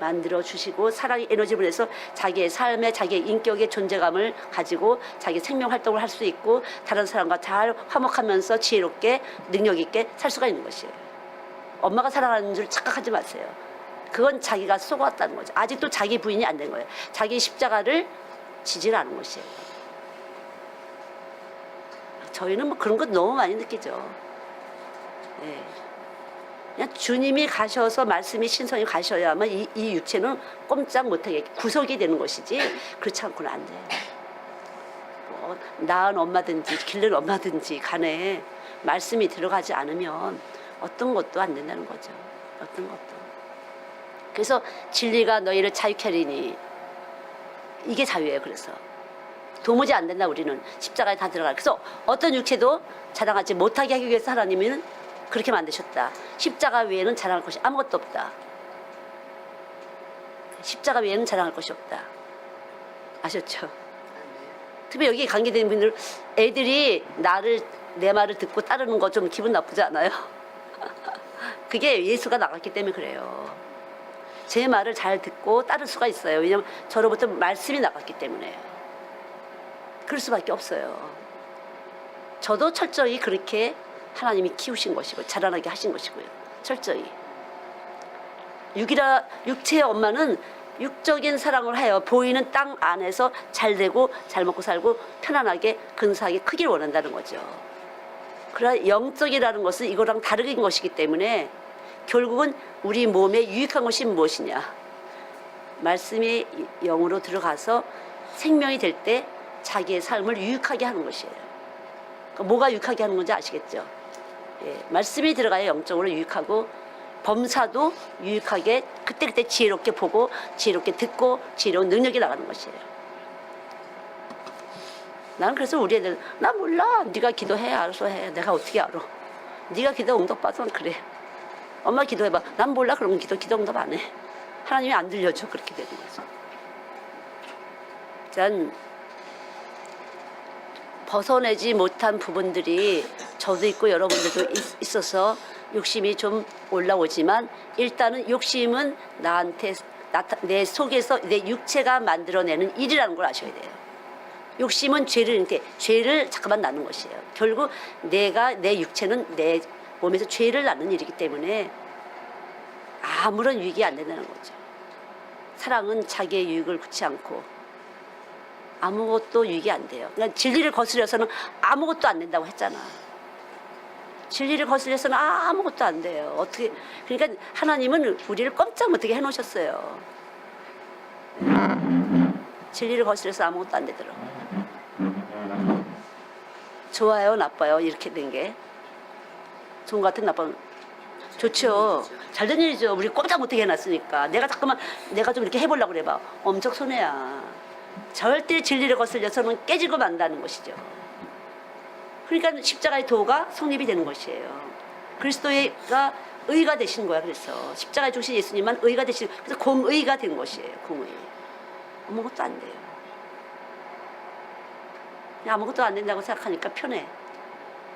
만들어 주시고 사랑의 에너지를 해서 자기의 삶에 자기의 인격의 존재감을 가지고 자기 생명 활동을 할 수 있고 다른 사람과 잘 화목하면서 지혜롭게 능력 있게 살 수가 있는 것이에요. 엄마가 사랑하는 줄 착각하지 마세요. 그건 자기가 속았다는 거죠. 아직도 자기 부인이 안 된 거예요. 자기 십자가를 지질 않은 것이에요. 저희는 뭐 그런 거 너무 많이 느끼죠. 네. 그냥 주님이 가셔서 말씀이 신성이 가셔야만 이 육체는 꼼짝 못하게 구속이 되는 것이지 그렇지 않고는 안 돼요. 뭐 낳은 엄마든지 길른 엄마든지 간에 말씀이 들어가지 않으면 어떤 것도 안 된다는 거죠. 어떤 것도. 그래서 진리가 너희를 자유케 하리니 이게 자유예요. 그래서 도무지 안 된다. 우리는 십자가에 다 들어가. 그래서 어떤 육체도 자랑하지 못하게 하기 위해서 하나님은 그렇게 만드셨다. 십자가 외에는 자랑할 것이 아무것도 없다. 십자가 외에는 자랑할 것이 없다. 아셨죠? 특히 여기 관계된 분들 애들이 내 말을 듣고 따르는 거 좀 기분 나쁘지 않아요? 그게 예수가 나갔기 때문에 그래요. 제 말을 잘 듣고 따를 수가 있어요. 왜냐하면 저로부터 말씀이 나갔기 때문에. 그럴 수밖에 없어요. 저도 철저히 그렇게 하나님이 키우신 것이고 자라나게 하신 것이고요. 철저히. 육체의 엄마는 육적인 사랑을 하여 보이는 땅 안에서 잘 되고 잘 먹고 살고 편안하게 근사하게 크기를 원한다는 거죠. 그러나 영적이라는 것은 이거랑 다른 것이기 때문에 결국은 우리 몸에 유익한 것이 무엇이냐. 말씀이 영으로 들어가서 생명이 될 때 자기의 삶을 유익하게 하는 것이에요. 그러니까 뭐가 유익하게 하는 건지 아시겠죠? 예, 말씀이 들어가야 영적으로 유익하고 범사도 유익하게 그때그때 지혜롭게 보고 지혜롭게 듣고 지혜로운 능력이 나가는 것이에요. 나는 그래서 우리 애들 나 몰라. 네가 기도해. 알아서 해. 내가 어떻게 알아. 네가 기도 응답받으면 그래. 엄마 기도해봐. 난 몰라. 그러면 기도 응답 안 해. 하나님이 안 들려줘. 그렇게 되는 거죠. 전 벗어내지 못한 부분들이 저도 있고 여러분들도 있어서 욕심이 좀 올라오지만 일단은 욕심은 내 속에서 내 육체가 만들어내는 일이라는 걸 아셔야 돼요. 욕심은 죄를 잠깐만 낳는 것이에요. 결국 내 육체는 내 몸에서 죄를 낳는 일이기 때문에 아무런 유익이 안 된다는 거죠. 사랑은 자기의 유익을 구치 않고 아무것도 유익이 안 돼요. 그러니까 진리를 거스려서는 아무것도 안 된다고 했잖아. 진리를 거스려서는 아무것도 안 돼요. 어떻게? 그러니까 하나님은 우리를 꼼짝 못하게 해놓으셨어요. 진리를 거스려서 아무것도 안 되더라고. 좋아요, 나빠요, 이렇게 된 게. 좋은 것 같은 나쁜. 좋죠. 잘 된 일이죠. 우리 꼼짝 못하게 해놨으니까. 내가 좀 이렇게 해보려고 그래봐. 엄청 손해야. 절대 진리를 거슬려서는 깨지고 만다는 것이죠. 그러니까 십자가의 도가 성립이 되는 것이에요. 그리스도가 의가 되신 거야. 그래서 십자가에 죽으신 예수님만 의가 되신, 그래서 공의가 된 것이에요. 공의. 아무것도 안 돼요. 아무것도 안 된다고 생각하니까 편해.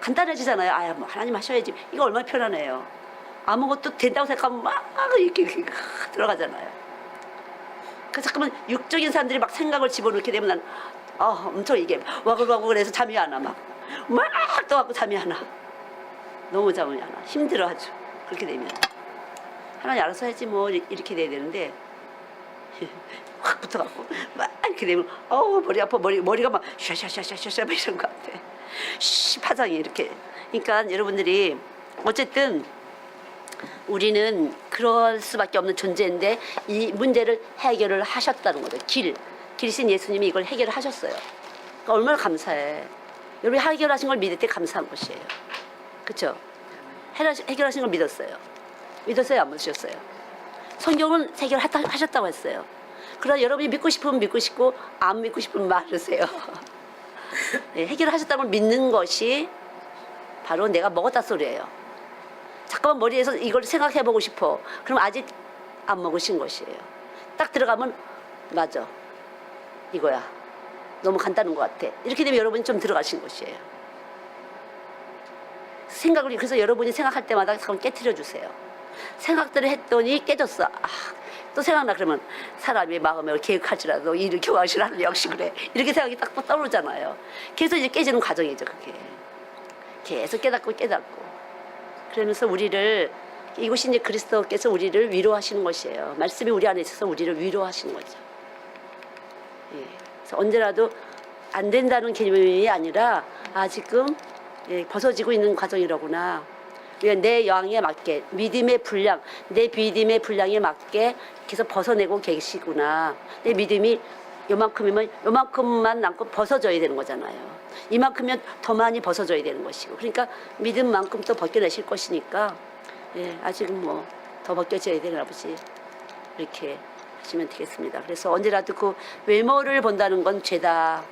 간단해지잖아요. 아, 뭐 하나님 하셔야지. 이거 얼마나 편하네요. 아무것도 된다고 생각하면 막 이렇게 들어가잖아요. 그래서 잠깐만 육적인 사람들이 막 생각을 집어넣게 되면 난 엄청 이게 와글와글해서 잠이 안 와. 막 막 떠갖고 잠이 안 와. 너무 잠이 안 와. 힘들어 아주. 그렇게 되면 하나님 알아서 해야지 뭐 이렇게 돼야 되는데 확 붙어갖고 막 이렇게 되면 어우 머리 아파 머리가 막 샤샤샤샤샤 막 이런 것 같아. 파장이 이렇게. 그러니까 여러분들이 어쨌든 우리는 그럴 수밖에 없는 존재인데 이 문제를 해결을 하셨다는 거죠. 길이신 예수님이 이걸 해결을 하셨어요. 그러니까 얼마나 감사해. 여러분이 해결하신 걸 믿을 때 감사한 것이에요. 그렇죠? 해결하신 걸 믿었어요. 믿었어요? 안 믿으셨어요? 성경은 해결하셨다고 했어요. 그러나 여러분이 믿고 싶으면 믿고 싶고 안 믿고 싶으면 말으세요. 네, 해결하셨다는 걸 믿는 것이 바로 내가 먹었다 소리예요. 잠깐만 머리에서 이걸 생각해보고 싶어. 그럼 아직 안 먹으신 것이에요. 딱 들어가면 맞아. 이거야. 너무 간단한 것 같아. 이렇게 되면 여러분이 좀 들어가신 것이에요. 생각을 그래서 여러분이 생각할 때마다 잠깐 깨트려 주세요. 생각들을 했더니 깨졌어. 또 생각나 그러면 사람의 마음을 계획할지라도 이를 교화하시라 하는 역시 그래. 이렇게 생각이 딱 떠오르잖아요. 계속 이제 깨지는 과정이죠. 그게. 계속 깨닫고 그러면서 우리를 이것이 이제 그리스도께서 우리를 위로하시는 것이에요. 말씀이 우리 안에 있어서 우리를 위로하시는 거죠. 예. 그래서 언제라도 안 된다는 개념이 아니라 지금 벗어지고 있는 과정이로구나. 내 여항에 맞게 믿음의 분량, 내 믿음의 분량에 맞게 계속 벗어내고 계시구나. 내 믿음이 요만큼이면 요만큼만 남고 벗어져야 되는 거잖아요. 이만큼이면 더 많이 벗어져야 되는 것이고. 그러니까 믿음만큼 또 벗겨내실 것이니까 아직은 뭐 더 벗겨져야 되는 아버지 이렇게 하시면 되겠습니다. 그래서 언제라도 그 외모를 본다는 건 죄다.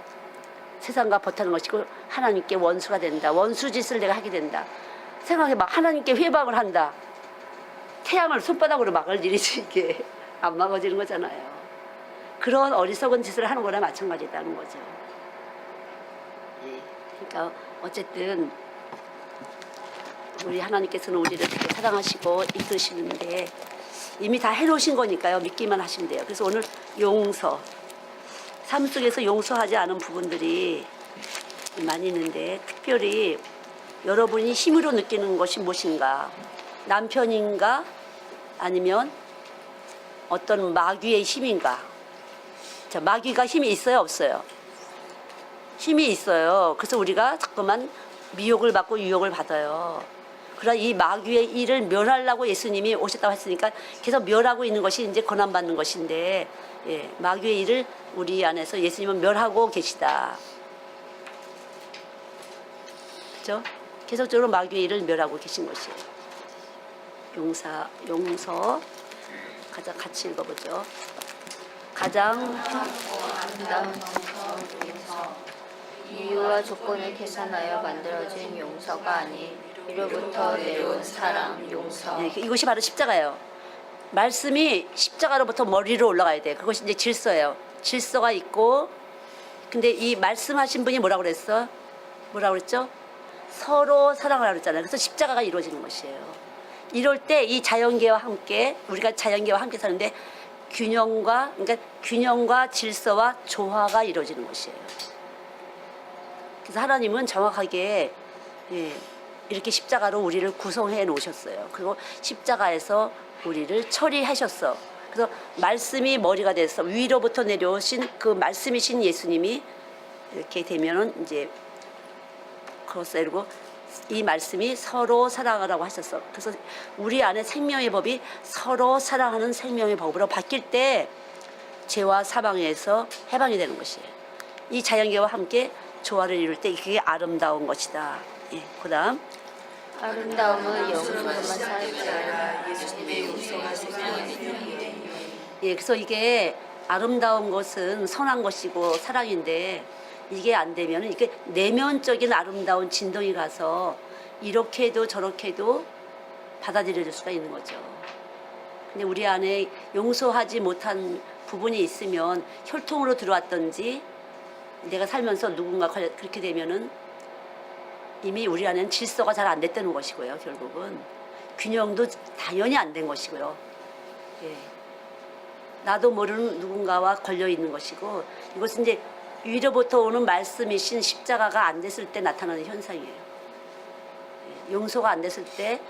세상과 버타는 것이고 하나님께 원수가 된다. 원수 짓을 내가 하게 된다. 생각해봐. 하나님께 회방을 한다. 태양을 손바닥으로 막을 일이지 이게 안 막아지는 거잖아요. 그런 어리석은 짓을 하는 거나 마찬가지다는 거죠. 그러니까 어쨌든 우리 하나님께서는 우리를 되게 사랑하시고 이끄시는데 이미 다 해놓으신 거니까요. 믿기만 하시면 돼요. 그래서 오늘 용서, 삶 속에서 용서하지 않은 부분들이 많이 있는데 특별히 여러분이 힘으로 느끼는 것이 무엇인가? 남편인가? 아니면 어떤 마귀의 힘인가? 자, 마귀가 힘이 있어요? 없어요? 힘이 있어요. 그래서 우리가 자꾸만 미혹을 받고 유혹을 받아요. 그러나 이 마귀의 일을 멸하려고 예수님이 오셨다고 했으니까 계속 멸하고 있는 것이 이제 고난받는 것인데 마귀의 일을 우리 안에서 예수님은 멸하고 계시다. 그렇죠? 계속적으로 마귀의 일을 멸하고 계신 것이에요. 용서 같이 읽어보죠. 가장 아름다운 용서, 이유와 조건을 계산하여 만들어진 용서가 아닌 위로부터 내려온 사랑, 용서. 이것이 바로 십자가예요. 말씀이 십자가로부터 머리로 올라가야 돼. 그것이 이제 질서예요. 질서가 있고, 근데 이 말씀하신 분이 뭐라고 그랬어? 뭐라고 그랬죠? 서로 사랑을 하랬잖아요. 그래서 십자가가 이루어지는 것이에요. 이럴 때 이 자연계와 함께 우리가 자연계와 함께 사는데 균형과 질서와 조화가 이루어지는 것이에요. 그래서 하나님은 정확하게 이렇게 십자가로 우리를 구성해 놓으셨어요. 그리고 십자가에서 우리를 처리하셨어. 그래서 말씀이 머리가 돼서 위로부터 내려오신 그 말씀이신 예수님이 이렇게 되면은 이제 그것을 이루고 이 말씀이 서로 사랑하라고 하셨어. 그래서 우리 안에 생명의 법이 서로 사랑하는 생명의 법으로 바뀔 때 죄와 사망에서 해방이 되는 것이에요. 이 자연계와 함께 조화를 이룰 때 그게 아름다운 것이다. 그다음 아름다움은 영으로만 살지 않아 예수님의 용서가 생명이니. 그래서 이게 아름다운 것은 선한 것이고 사랑인데 이게 안 되면 이게 내면적인 아름다운 진동이 가서 이렇게도 저렇게도 받아들여질 수가 있는 거죠. 근데 우리 안에 용서하지 못한 부분이 있으면 혈통으로 들어왔던지 내가 살면서 누군가 그렇게 되면은 이미 우리 안에는 질서가 잘 안 됐다는 것이고요. 결국은 균형도 당연히 안 된 것이고요. 나도 모르는 누군가와 걸려 있는 것이고 이것은 이제 위로부터 오는 말씀이신 십자가가 안 됐을 때 나타나는 현상이에요. 용서가 안 됐을 때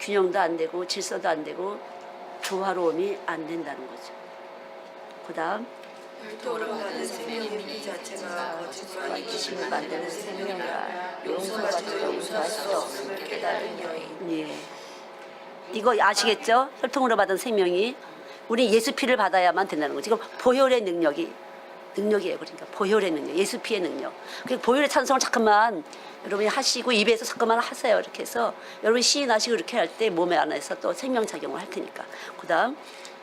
균형도 안 되고 질서도 안 되고 조화로움이 안 된다는 거죠. 그 다음 혈통으로 받은 생명이 자체가 거짓과 이기심을 만드는 생명이라 용서받고 용서할 수 없음을 깨달은 여인. 예. 이거 아시겠죠? 혈통으로 받은 생명이 우리 예수 피를 받아야만 된다는 거죠. 지금 보혈의 능력이에요. 그러니까 보혈의 능력, 예수 피의 능력. 그 보혈의 찬송을 잠깐만 여러분이 하시고 입에서 잠깐만 하세요. 이렇게 해서 여러분이 시인하시고 이렇게 할 때 몸에 안에서 또 생명 작용을 할 테니까. 그다음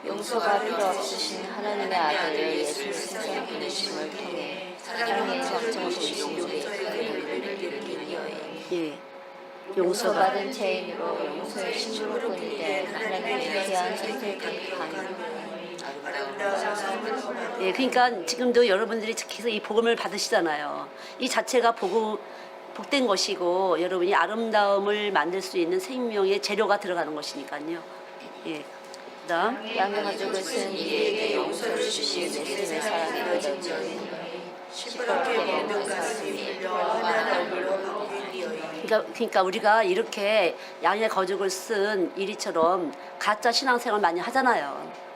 용서가 필요 없으신 하나님의 아들 예수 세상에 보내심을 통해 사랑의 정성이신 용서의 일으킨 여인. 예. 용서받은 죄인으로 용서의 신부꾼이 된 하나님의 귀한 선택을 한 예, 그러니까 지금도 여러분들이 계속 이 복음을 받으시잖아요. 이 자체가 복된 것이고 여러분이 아름다움을 만들 수 있는 생명의 재료가 들어가는 것이니까요. 예. 그다음 양의 가족을 쓴 이에게 용서를 주신 예수님의 사랑에 묻은 여인. 시퍼렇게 먹는 가슴이 평화와 얼굴로 바뀐 여인. 그러니까 우리가 이렇게 양의 거죽을 쓴 이리처럼 가짜 신앙생활 많이 하잖아요.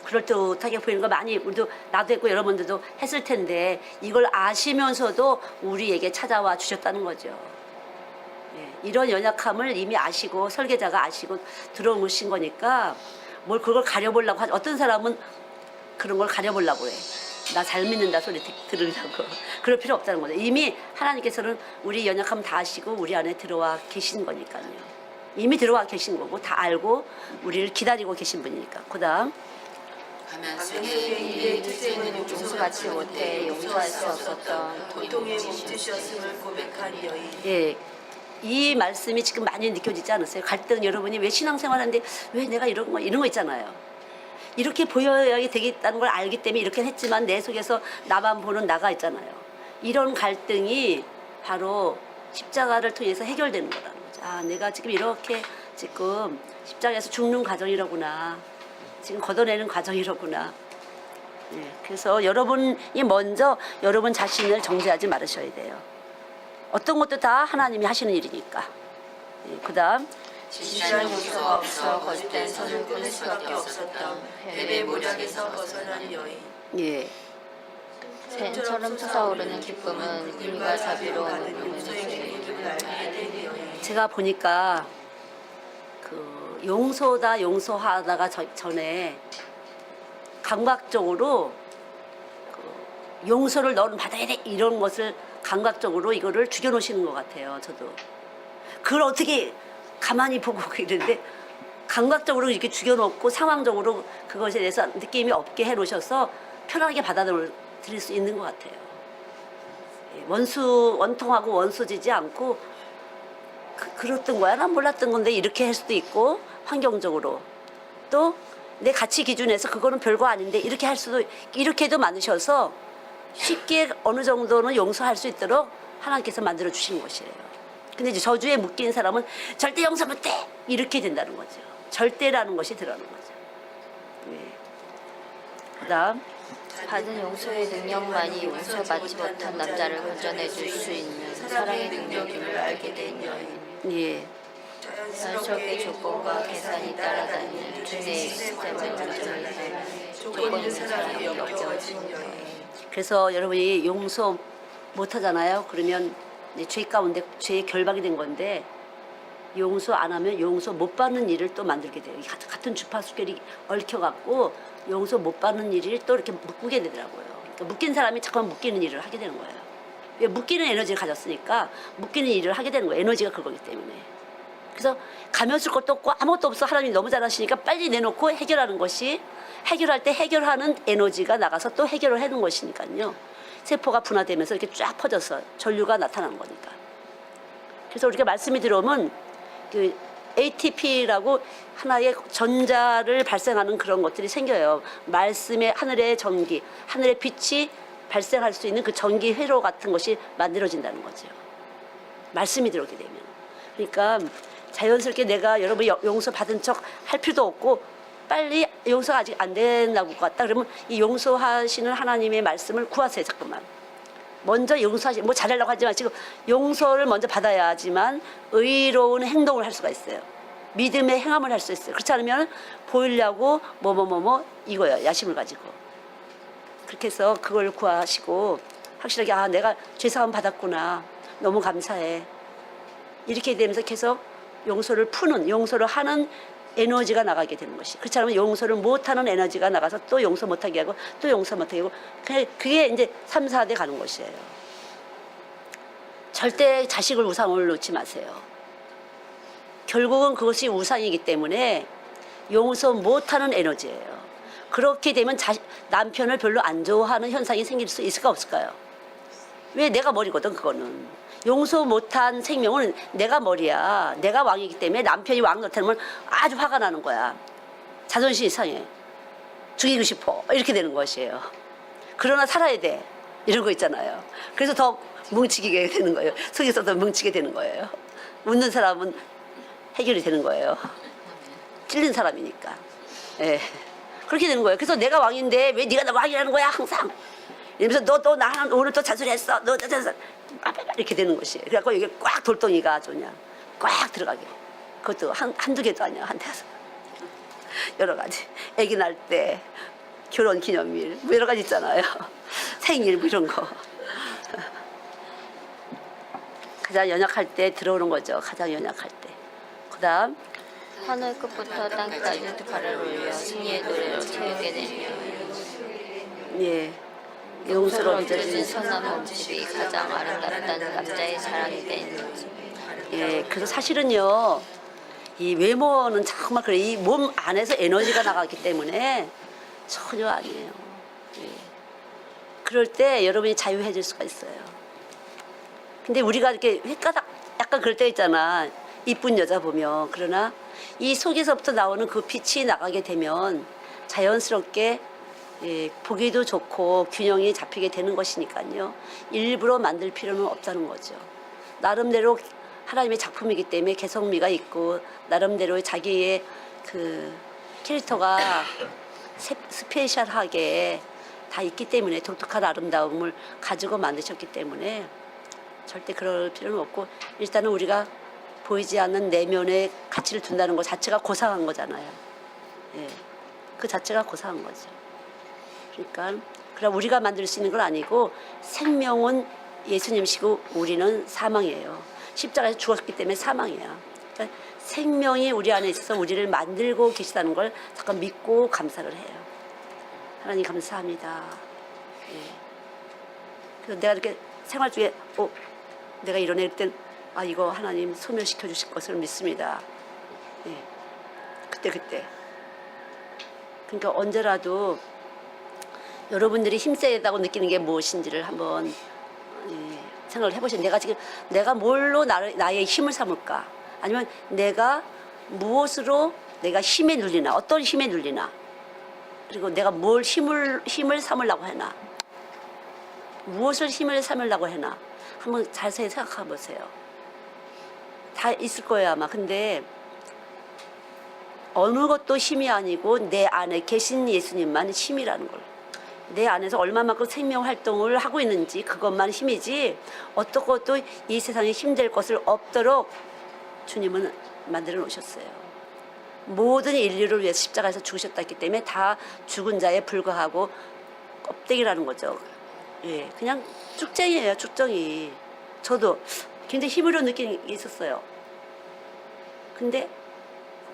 그럴듯하게 보이는 거 많이 우리도 나도 했고 여러분들도 했을 텐데 이걸 아시면서도 우리에게 찾아와 주셨다는 거죠. 예, 이런 연약함을 이미 아시고 설계자가 아시고 들어오신 거니까 뭘 그걸 가려보려고 하죠. 어떤 사람은 그런 걸 가려보려고 해. 나 잘 믿는다 소리 들으려고. 그럴 필요 없다는 거죠. 이미 하나님께서는 우리 연약함 다 아시고 우리 안에 들어와 계신 거니까요. 이미 들어와 계신 거고 다 알고 우리를 기다리고 계신 분이니까. 그 다음 가면 속에 이의 뜻에는 용서받지 못해 용서할 수 없었던 고통의 몸짓이었음을 고백한 여인. 예, 이 말씀이 지금 많이 느껴지지 않으세요? 갈등 여러분이 왜 신앙생활하는데 왜 내가 이런 거 있잖아요. 이렇게 보여야 되겠다는 걸 알기 때문에 이렇게 했지만 내 속에서 나만 보는 나가 있잖아요. 이런 갈등이 바로 십자가를 통해서 해결되는 거라는 거죠. 아, 내가 지금 이렇게 지금 십자가에서 죽는 과정이로구나. 지금 걷어내는 과정이로구나. 예, 그래서 여러분이 먼저 여러분 자신을 정죄하지 말으셔야 돼요. 어떤 것도 다 하나님이 하시는 일이니까. 예, 그 다음 진실한 용서가 없어 거짓된 선을 끊을 수밖에 없었던 뱀의 모략에서 벗어난 여인. 예, 샘처럼 솟아오르는 기쁨은 불과 자비로 오는 용서의 용서의 기쁨을 알게 된 여인. 제가 보니까 그 용서하다가 전에 감각적으로 그 용서를 너는 받아야 돼 이런 것을 감각적으로 이거를 죽여놓으시는 것 같아요. 저도 그걸 어떻게 가만히 보고 이러는데 감각적으로 이렇게 죽여놓고 상황적으로 그것에 대해서 느낌이 없게 해놓으셔서 편하게 받아들일 수 있는 것 같아요. 원통하고 원수지지 않고 그랬던 거야? 난 몰랐던 건데 이렇게 할 수도 있고 환경적으로 또 내 가치 기준에서 그거는 별거 아닌데 이렇게 할 수도 이렇게도 만드셔서 쉽게 어느 정도는 용서할 수 있도록 하나님께서 만들어 주시는 것이에요. 근데 이제 저주에 묶인 사람은 절대 용서 못해 이렇게 된다는 거죠. 절대라는 것이 들어가는 거죠. 네. 그다음 받은 용서의 능력만이 용서받지 못한 남자를 건져내 줄 수 있는 사랑의 능력임을 알게 된 여인. 예. 자연스럽게 조건과 계산이 따라다니는 두뇌의 시스템을 완전히 조건 있는 사람이 역겨워진 여인. 그래서 여러분이 용서 못 하잖아요. 그러면 이제 죄 가운데 죄의 결박이 된 건데 용서 안 하면 용서 못 받는 일을 또 만들게 돼요. 같은 주파수결이 얽혀갖고 용서 못 받는 일을 또 이렇게 묶게 되더라고요. 그러니까 묶인 사람이 자꾸만 묶이는 일을 하게 되는 거예요. 왜 묶이는 에너지를 가졌으니까 묶이는 일을 하게 되는 거예요. 에너지가 그거기 때문에. 그래서 가면 쓸 것도 없고 아무것도 없어. 하나님이 너무 잘하시니까 빨리 내놓고 해결하는 것이 해결할 때 해결하는 에너지가 나가서 또 해결을 하는 것이니까요. 세포가 분화되면서 이렇게 쫙 퍼져서 전류가 나타나는 거니까. 그래서 우리가 말씀이 들어오면 그 ATP라고 하나의 전자를 발생하는 그런 것들이 생겨요. 말씀의 하늘의 전기, 하늘의 빛이 발생할 수 있는 그 전기 회로 같은 것이 만들어진다는 거죠. 말씀이 들어오게 되면. 그러니까 자연스럽게 내가 여러분이 용서 받은 척 할 필요도 없고 빨리 용서가 아직 안 된다고 같다 그러면 이 용서하시는 하나님의 말씀을 구하세요. 잠깐만. 먼저 용서하시, 뭐 잘하려고 하지 마시고 용서를 먼저 받아야지만 의로운 행동을 할 수가 있어요. 믿음의 행함을 할 수 있어요. 그렇지 않으면 보이려고 이거야, 야심을 가지고. 그렇게 해서 그걸 구하시고 확실하게 아 내가 죄사함 받았구나, 너무 감사해, 이렇게 되면서 계속 용서를 푸는, 용서를 하는 에너지가 나가게 되는 것이. 그렇지 않으면 용서를 못하는 에너지가 나가서 또 용서 못하게 하고 또 용서 못하게 하고 그게 이제 3, 4대 가는 것이에요. 절대 자식을 우상을 놓지 마세요. 결국은 그것이 우상이기 때문에 용서 못하는 에너지예요. 그렇게 되면 남편을 별로 안 좋아하는 현상이 생길 수 있을까 없을까요? 왜? 내가 머리거든 그거는. 용서 못한 생명은 내가 머리야. 내가 왕이기 때문에 남편이 왕 같으면 아주 화가 나는 거야. 자존심이 상해. 죽이고 싶어. 이렇게 되는 것이에요. 그러나 살아야 돼. 이런 거 있잖아요. 그래서 더 뭉치게 되는 거예요. 속에서 더 뭉치게 되는 거예요. 웃는 사람은 해결이 되는 거예요. 찔린 사람이니까. 예. 그렇게 되는 거예요. 그래서 내가 왕인데 왜 네가 나 왕이라는 거야 항상. 이러면서 너 나랑 오늘 또 잔소리했어. 너 잔소리 이렇게 되는 것이에요. 그래갖고 이게 꽉 돌덩이가 아주 그냥 꽉 들어가게. 그것도 한두 개도 아니야. 한 대서 여러 가지. 아기 날 때, 결혼 기념일 뭐 여러 가지 있잖아요. 생일 뭐 이런 거. 가장 연약할 때 들어오는 거죠. 가장 연약할 때. 그다음 하늘 끝부터 땅까지 발을 올려 승리의 노래로 채우게 되며 예. 용서로 빚어진 빚어진 선한 몸집이 가장 아름답다는 남자의 자랑이 되는 거죠. 예, 그래서 사실은요, 이 외모는 정말 그래. 이 몸 안에서 에너지가 나가기 때문에 전혀 아니에요. 예. 그럴 때 여러분이 자유해질 수가 있어요. 근데 우리가 이렇게 헷가닥 약간 그럴 때 있잖아. 이쁜 여자 보면. 그러나 이 속에서부터 나오는 그 빛이 나가게 되면 자연스럽게 예, 보기도 좋고 균형이 잡히게 되는 것이니까요. 일부러 만들 필요는 없다는 거죠. 나름대로 하나님의 작품이기 때문에 개성미가 있고 나름대로 자기의 그 캐릭터가 스페셜하게 다 있기 때문에 독특한 아름다움을 가지고 만드셨기 때문에 절대 그럴 필요는 없고 일단은 우리가 보이지 않는 내면의 가치를 둔다는 것 자체가 고상한 거잖아요. 예, 그 자체가 고상한 거죠. 그러니까 그럼 우리가 만들 수 있는 건 아니고 생명은 예수님이시고 우리는 사망이에요. 십자가에서 죽었기 때문에 사망이야. 그러니까 생명이 우리 안에 있어서 우리를 만들고 계시다는 걸 잠깐 믿고 감사를 해요. 하나님 감사합니다. 예. 그래서 내가 이렇게 생활 중에 내가 이런 애일 땐 이거 하나님 소멸시켜 주실 것을 믿습니다. 예. 그때 그러니까 언제라도 여러분들이 힘세다고 느끼는 게 무엇인지를 한번 생각을 해보세요. 내가 뭘로 나의 힘을 삼을까? 아니면 내가 무엇으로 내가 힘에 눌리나? 어떤 힘에 눌리나? 그리고 내가 뭘 힘을 삼으려고 하나? 무엇을 힘을 삼으려고 하나? 한번 자세히 생각해 보세요. 다 있을 거예요 아마. 근데 어느 것도 힘이 아니고 내 안에 계신 예수님만 힘이라는 걸. 내 안에서 얼마만큼 생명 활동을 하고 있는지 그것만 힘이지 어떤 것도 이 세상에 힘될 것을 없도록 주님은 만들어 놓으셨어요. 모든 인류를 위해서 십자가에서 죽으셨다기 때문에 다 죽은 자에 불과하고 껍데기라는 거죠. 예, 그냥 쭉쟁이에요, 쭉쟁이. 저도 굉장히 힘으로 느끼는 게 있었어요. 근데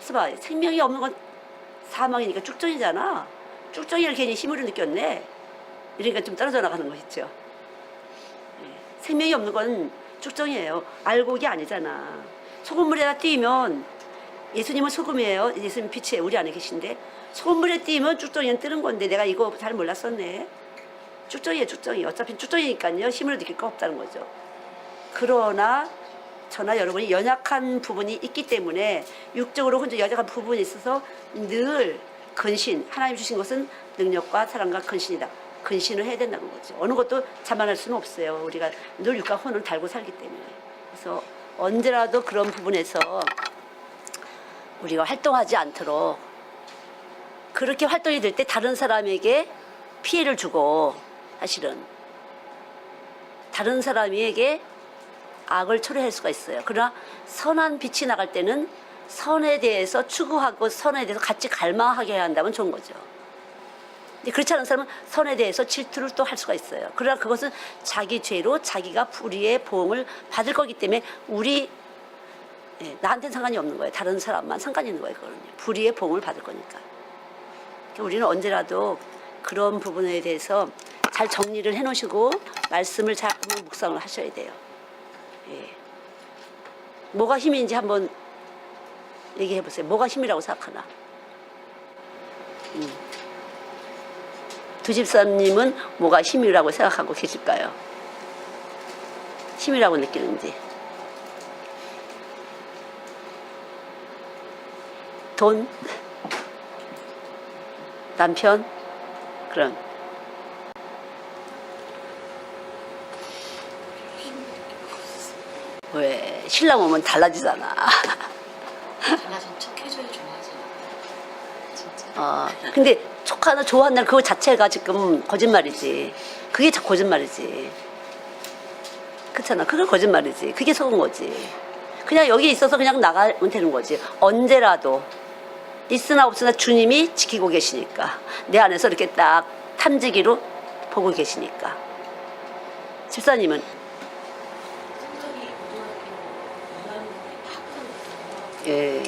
봐봐, 생명이 없는 건 사망이니까 쭉쟁이잖아. 쭉정이를 괜히 힘으로 느꼈네. 이러니까 좀 떨어져 나가는 거 있죠. 생명이 없는 건 쭉정이에요. 알곡이 아니잖아. 소금물에다 띄면 예수님은 소금이에요. 예수님 빛이에요. 우리 안에 계신데 소금물에 띄면 쭉정이는 뜨는 건데 내가 이거 잘 몰랐었네. 쭉정이에요, 쭉정이. 어차피 쭉정이니까요. 힘으로 느낄 거 없다는 거죠. 그러나 저나 여러분이 연약한 부분이 있기 때문에 육적으로 혼자 연약한 부분이 있어서 늘 근신, 하나님 주신 것은 능력과 사랑과 근신이다. 근신을 해야 된다는 거죠. 어느 것도 자만할 수는 없어요. 우리가 늘 육과 혼을 달고 살기 때문에. 그래서 언제라도 그런 부분에서 우리가 활동하지 않도록 그렇게 활동이 될 때 다른 사람에게 피해를 주고 사실은 다른 사람에게 악을 초래할 수가 있어요. 그러나 선한 빛이 나갈 때는 선에 대해서 추구하고 선에 대해서 같이 갈망하게 해야 한다면 좋은 거죠. 근데 그렇지 않은 사람은 선에 대해서 질투를 또 할 수가 있어요. 그러나 그것은 자기 죄로 자기가 불의의 보응을 받을 거기 때문에 나한테는 상관이 없는 거예요. 다른 사람만 상관이 있는 거예요. 그거는요. 불의의 보응을 받을 거니까. 그러니까 우리는 언제라도 그런 부분에 대해서 잘 정리를 해놓으시고 말씀을 잘 묵상을 하셔야 돼요. 예. 뭐가 힘인지 한번 얘기해 보세요. 뭐가 힘이라고 생각하나? 두 집사님은 뭐가 힘이라고 생각하고 계실까요? 힘이라고 느끼는지. 돈? 남편? 그럼. 왜? 신랑 오면 달라지잖아. 달라진 척 해줘야 좋아하지. 진짜. 근데 촉하나 좋아한다는 그거 자체가 지금 거짓말이지. 그게 거짓말이지. 그렇잖아. 그게 거짓말이지. 그게 속은 거지. 그냥 여기 있어서 그냥 나가면 되는 거지. 언제라도 있으나 없으나 주님이 지키고 계시니까. 내 안에서 이렇게 딱 탐지기로 보고 계시니까. 집사님은? 예.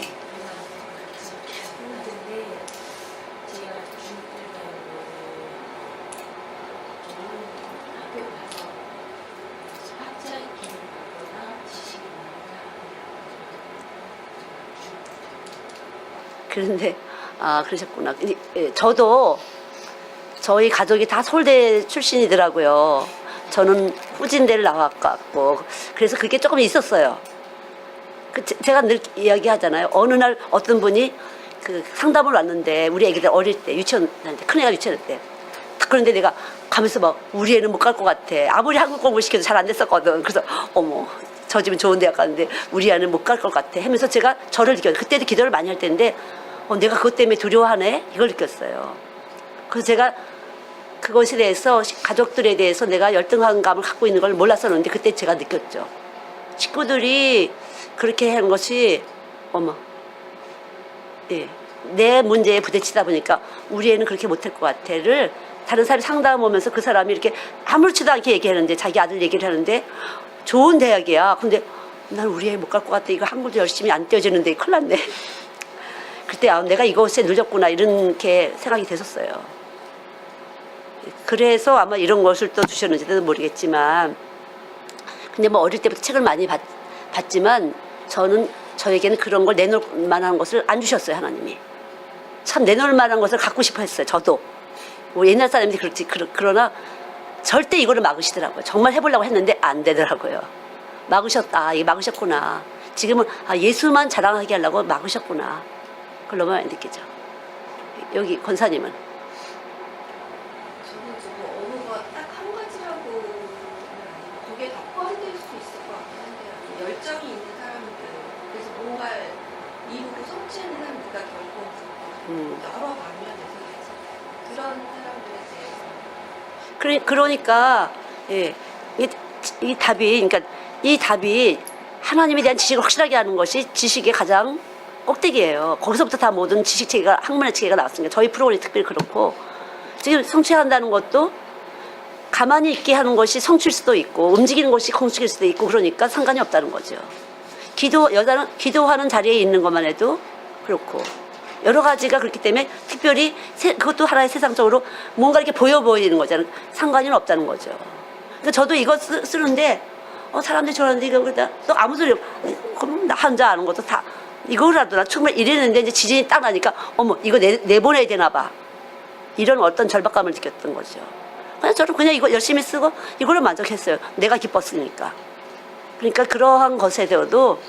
그런데 그러셨구나. 저도 저희 가족이 다 서울대 출신이더라고요. 저는 후진대를 나왔고 그래서 그게 조금 있었어요. 제가 늘 이야기하잖아요. 어느 날 어떤 분이 그 상담을 왔는데 우리 애기들 어릴 때 유치원 다닐 때 큰애가 유치원 때 그런데 내가 가면서 막 우리 애는 못 갈 것 같아. 아무리 한국 공부 시켜도 잘 안 됐었거든. 그래서 어머 저 집은 좋은 대학 가는데 우리 애는 못 갈 것 같아 하면서 제가 저를 느꼈어요. 그때도 기도를 많이 할 때인데 내가 그것 때문에 두려워하네 이걸 느꼈어요. 그래서 제가 그것에 대해서 가족들에 대해서 내가 열등한 감을 갖고 있는 걸 몰랐었는데 그때 제가 느꼈죠. 식구들이 그렇게 하는 것이 내 문제에 부딪히다 보니까 우리 애는 그렇게 못할 것 같아를 다른 사람이 상담 오면서 그 사람이 이렇게 아무렇지도 않게 얘기하는데 자기 아들 얘기를 하는데 좋은 대학이야. 근데 난 우리 애 못 갈 것 같아. 이거 한글도 열심히 안 떼어지는데 큰일 났네. 그때 내가 이것에 늦었구나 이렇게 생각이 됐었어요. 그래서 아마 이런 것을 또 주셨는지도 모르겠지만 근데 뭐 어릴 때부터 책을 많이 봤지만 저에게는 그런 걸 내놓을 만한 것을 안 주셨어요. 하나님이 참 내놓을 만한 것을 갖고 싶어 했어요. 저도 뭐 옛날 사람들이 그렇지 그러나 절대 이거를 막으시더라고요. 정말 해보려고 했는데 안 되더라고요. 이게 막으셨구나. 지금은 예수만 자랑하게 하려고 막으셨구나. 그걸 너무 많이 느끼죠. 여기 권사님은? 저는 지금 어느 거 딱 한 가지라고 거기에 다 포함될 수 있을 것 같긴 한데요. 열정이 있는 사람들, 그래서 뭔가를 이루고 성취하는 사람들과 결국 여러 방면에서 그런 사람들에 대해서 그러니까 이 답이 하나님에 대한 지식을 확실하게 하는 것이 지식의 가장 꼭대기예요. 거기서부터 다 모든 지식 체계가 학문의 체계가 나왔으니까 저희 프로그램이 특별히 그렇고 지금 성취한다는 것도 가만히 있게 하는 것이 성취일 수도 있고 움직이는 것이 성취일 수도 있고 그러니까 상관이 없다는 거죠. 여자는 기도하는 자리에 있는 것만 해도 그렇고 여러 가지가 그렇기 때문에 특별히 그것도 하나의 세상적으로 뭔가 이렇게 보여 보이는 거잖아요. 상관이 없다는 거죠. 그러니까 저도 이거 쓰는데 사람들이 저러는데 이거 또 아무 소리 그럼 나 혼자 아는 것도 다 이거라도 나 정말 이랬는데 이제 지진이 딱 나니까 이거 내보내야 되나 봐. 이런 어떤 절박감을 느꼈던 거죠. 그냥 저는 그냥 이거 열심히 쓰고 이걸로 만족했어요. 내가 기뻤으니까. 그러니까 그러한 것에 대해서도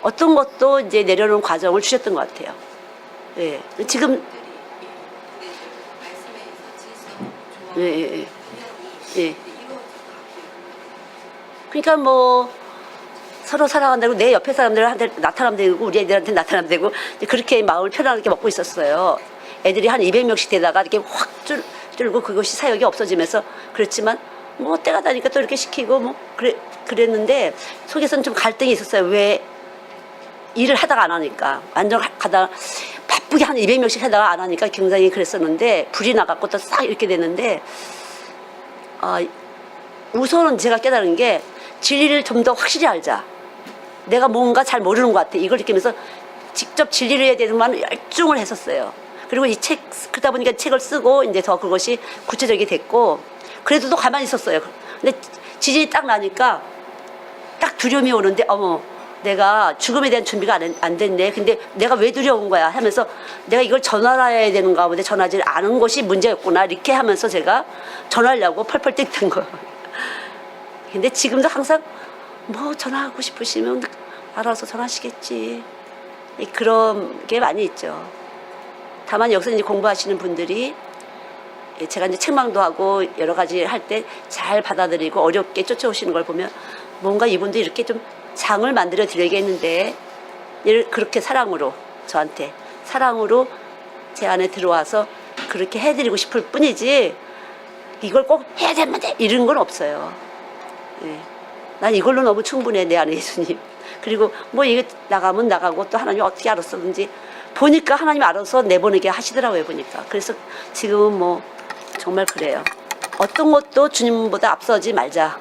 어떤 것도 이제 내려놓은 과정을 주셨던 것 같아요. 예. 지금 예. 그러니까 뭐 서로 사랑한다고 내 옆에 사람들한테 나타나면 되고 우리 애들한테 나타나면 되고 그렇게 마음을 편안하게 먹고 있었어요. 애들이 한 200명씩 되다가 이렇게 확 줄고 그것이 사역이 없어지면서 그렇지만 뭐 때가 다니까 또 이렇게 시키고 뭐 그랬는데 속에서는 좀 갈등이 있었어요. 왜 일을 하다가 안 하니까 완전 가다가 바쁘게 한 200명씩 하다가 안 하니까 굉장히 그랬었는데 불이 나갖고 또 싹 이렇게 됐는데 우선은 제가 깨달은 게 진리를 좀 더 확실히 알자. 내가 뭔가 잘 모르는 것 같아. 이걸 느끼면서 직접 진리를 해야 되는 만 열중을 했었어요. 그리고 이 책, 그러다 보니까 책을 쓰고 이제 더 그것이 구체적이 됐고, 그래도 또 가만히 있었어요. 근데 지진이 딱 나니까 딱 두려움이 오는데, 어머, 내가 죽음에 대한 준비가 안 됐네. 근데 내가 왜 두려운 거야? 하면서 내가 이걸 전화해야 되는가 보다 전화하지 않은 것이 문제였구나. 이렇게 하면서 제가 전화하려고 펄펄 뛴던 거예요. 근데 지금도 항상 뭐 전화하고 싶으시면 알아서 전화하시겠지. 그런 게 많이 있죠. 다만 여기서 이제 공부하시는 분들이 제가 이제 책망도 하고 여러 가지 할 때 잘 받아들이고 어렵게 쫓아오시는 걸 보면 뭔가 이분도 이렇게 좀 장을 만들어 드려야겠는데 그렇게 사랑으로 저한테 사랑으로 제 안에 들어와서 그렇게 해드리고 싶을 뿐이지 이걸 꼭 해야 되면 돼 이런 건 없어요. 예. 난 이걸로 너무 충분해 내 안에 예수님. 그리고 뭐 이게 나가면 나가고 또 하나님 어떻게 알았었는지 보니까 하나님 알아서 내보내게 하시더라고요 보니까. 그래서 지금은 뭐 정말 그래요. 어떤 것도 주님보다 앞서지 말자.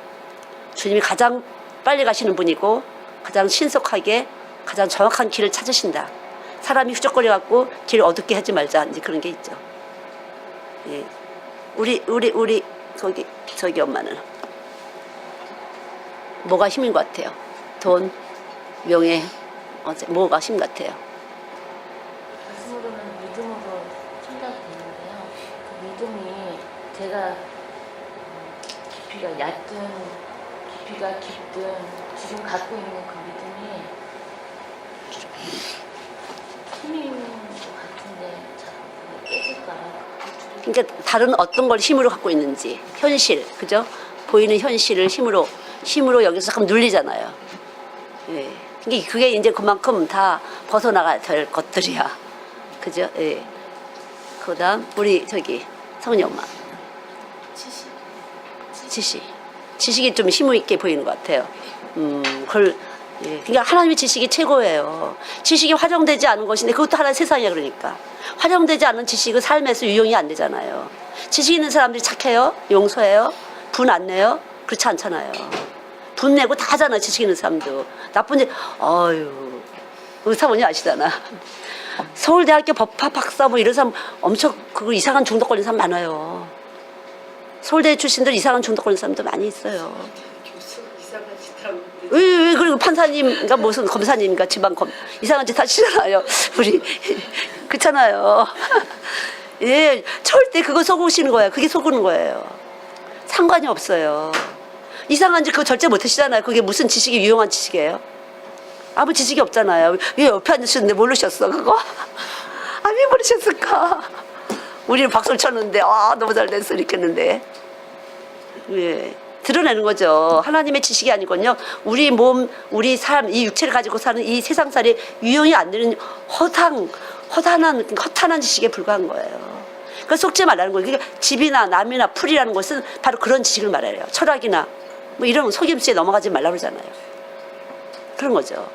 주님이 가장 빨리 가시는 분이고 가장 신속하게 가장 정확한 길을 찾으신다. 사람이 휘적거려갖고 길 어둡게 하지 말자. 이제 그런 게 있죠. 예. 우리 저기 엄마는 뭐가 힘인 것 같아요? 돈, 명예, 뭐가 힘 같아요? 가슴으로는 믿음으로 생각이 되는데요. 그 믿음이 제가 깊이가 얕든 깊이가 깊든 지금 갖고 있는 그 믿음이 힘인 것 같은데 자꾸 깨질까요? 그러니까 다른 어떤 걸 힘으로 갖고 있는지 현실, 그죠? 보이는 현실을 힘으로 여기서 잠깐 눌리잖아요. 예. 그게 이제 그만큼 다 벗어나가야 될 것들이야. 그죠? 예. 그 다음, 우리 저기, 성은이 엄마. 지식이 좀 힘있게 보이는 것 같아요. 예. 그러니까 하나님의 지식이 최고예요. 지식이 활용되지 않은 것인데 그것도 하나의 세상이야, 그러니까. 활용되지 않은 지식은 삶에서 유용이 안 되잖아요. 지식 있는 사람들이 착해요? 용서해요? 분 안 내요? 그렇지 않잖아요. 분 내고 다 하잖아, 지식 있는 사람도. 나쁜 일, 의사분이 아시잖아. 서울대학교 법학 박사 뭐 이런 사람 엄청 그거 이상한 중독 걸린 사람 많아요. 서울대 출신들 이상한 중독 걸린 사람도 많이 있어요. 왜 그리고 판사님인가 무슨 검사님인가 이상한 짓 하시잖아요. 우리 그렇잖아요. 예, 절대 그거 속으시는 거예요. 그게 속는 거예요. 상관이 없어요. 이상한 짓 그거 절대 못 하시잖아요. 그게 무슨 지식이 유용한 지식이에요? 아무 지식이 없잖아요. 왜 옆에 앉으셨는데 모르셨어 그거? 왜 모르셨을까? 우리는 박수를 쳤는데 너무 잘 됐어 이렇게 했는데. 예. 드러내는 거죠. 하나님의 지식이 아니거든요. 우리 몸, 우리 삶, 이 육체를 가지고 사는 이 세상살이 유용이 안 되는 허탄한 지식에 불과한 거예요. 그러니까 속지 말라는 거예요. 그러니까 집이나 남이나 풀이라는 것은 바로 그런 지식을 말해요. 철학이나 뭐 이런 속임수에 넘어가지 말라고 그러잖아요. 그런 거죠.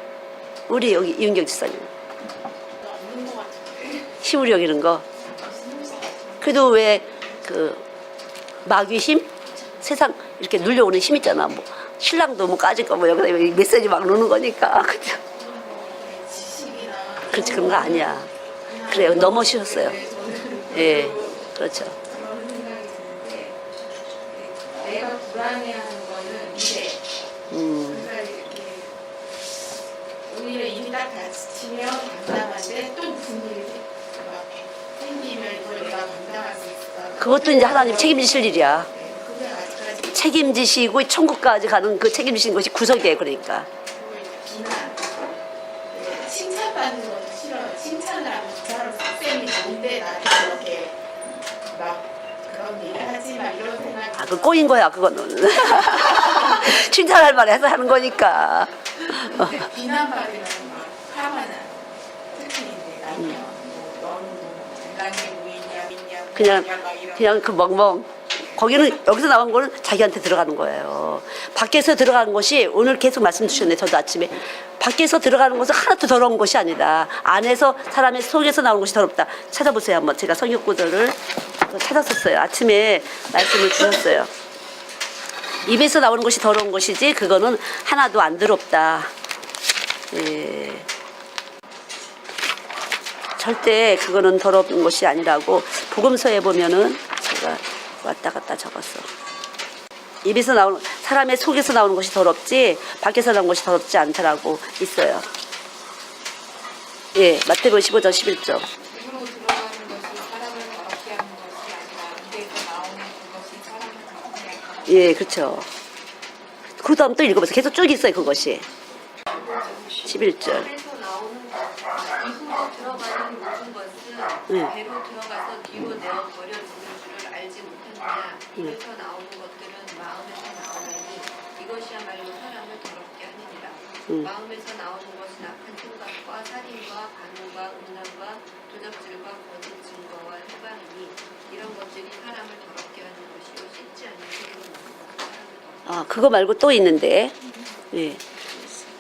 우리 여기 이은경 지사님. 힘으로 여기는 거. 그래도 왜 그 마귀 힘? 세상 이렇게 눌려오는 힘 있잖아. 뭐 신랑도 뭐 까짓 거 뭐 여기다 메시지 막 놓는 거니까. 그죠? 그렇지 그런 거 아니야. 그래요. 넘어지셨어요. 예, 그렇죠. 내가 불안해하는 거는 이래. 그러니까 이렇게 오히려 이미 딱 다치면 감당하는데 또 무슨 일이 막 생기면 이걸 내가 감당할 수 있을까? 그것도 이제 하나님 책임지실 일이야. 그게 아직까지 책임지시고 천국까지 가는 그 책임지신 것이 구석이에요. 그러니까. 비난, 칭찬받는 것도 싫어요. 칭찬을 하면 저 사람 쌤이 뭔데 나한테 그렇게 막 그런 얘기 하지 마 이런 생각. 그 꼬인 거야 그거는. 칭찬할 만해서 하는 거니까. 비난받으면 막 화가 나. 특히 이제 남편, 뭐 너는 인간이 뭐 있냐, 그냥 막 이런 그냥 그 멍멍 거기는 여기서 나온 거는 자기한테 들어가는 거예요. 밖에서 들어가는 것이 오늘 계속 말씀 주셨네. 저도 아침에 밖에서 들어가는 것은 하나도 더러운 것이 아니다. 안에서 사람의 속에서 나오는 것이 더럽다. 찾아보세요 한번. 제가 성경 구절을 찾았었어요. 아침에 말씀을 주셨어요. 입에서 나오는 것이 더러운 것이지 그거는 하나도 안 더럽다. 예. 절대 그거는 더러운 것이 아니라고 복음서에 보면은 제가 왔다 갔다 적었어. 입에서 나오는 사람의 속에서 나오는 것이 더럽지 밖에서 나오는 것이 더럽지 않다라고 있어요. 예, 마태복음 15장 11절. 입으로 들어가는 것이 사람을 더럽게 하는 것이 아니라 입에서 나오는 그것이 사람을 더럽게 하는 것. 예, 그렇죠. 그 다음 또 읽어보세요. 계속 쭉 있어요, 그것이. 11절. 입에서 나오는 것, 입으로 들어가는 모든 것은 네. 배로 들어가서 뒤로 내어 버려지는 줄을 알지 못했느냐. 입에서 나오는 것들은 마음에서 나오나니 이것이야말로 사람을 더럽게 하느니라. 마음에서 나오는 것은 악한 생각과 살인과 간음과 음란과 도적질과 거짓 증거와 해방이니 이런 것들이 사람을 더럽게 하는 것이요 씻지 않는 손으로 나오는 것은 사람을 더럽게 아, 그거 말고 또 있는데. 예.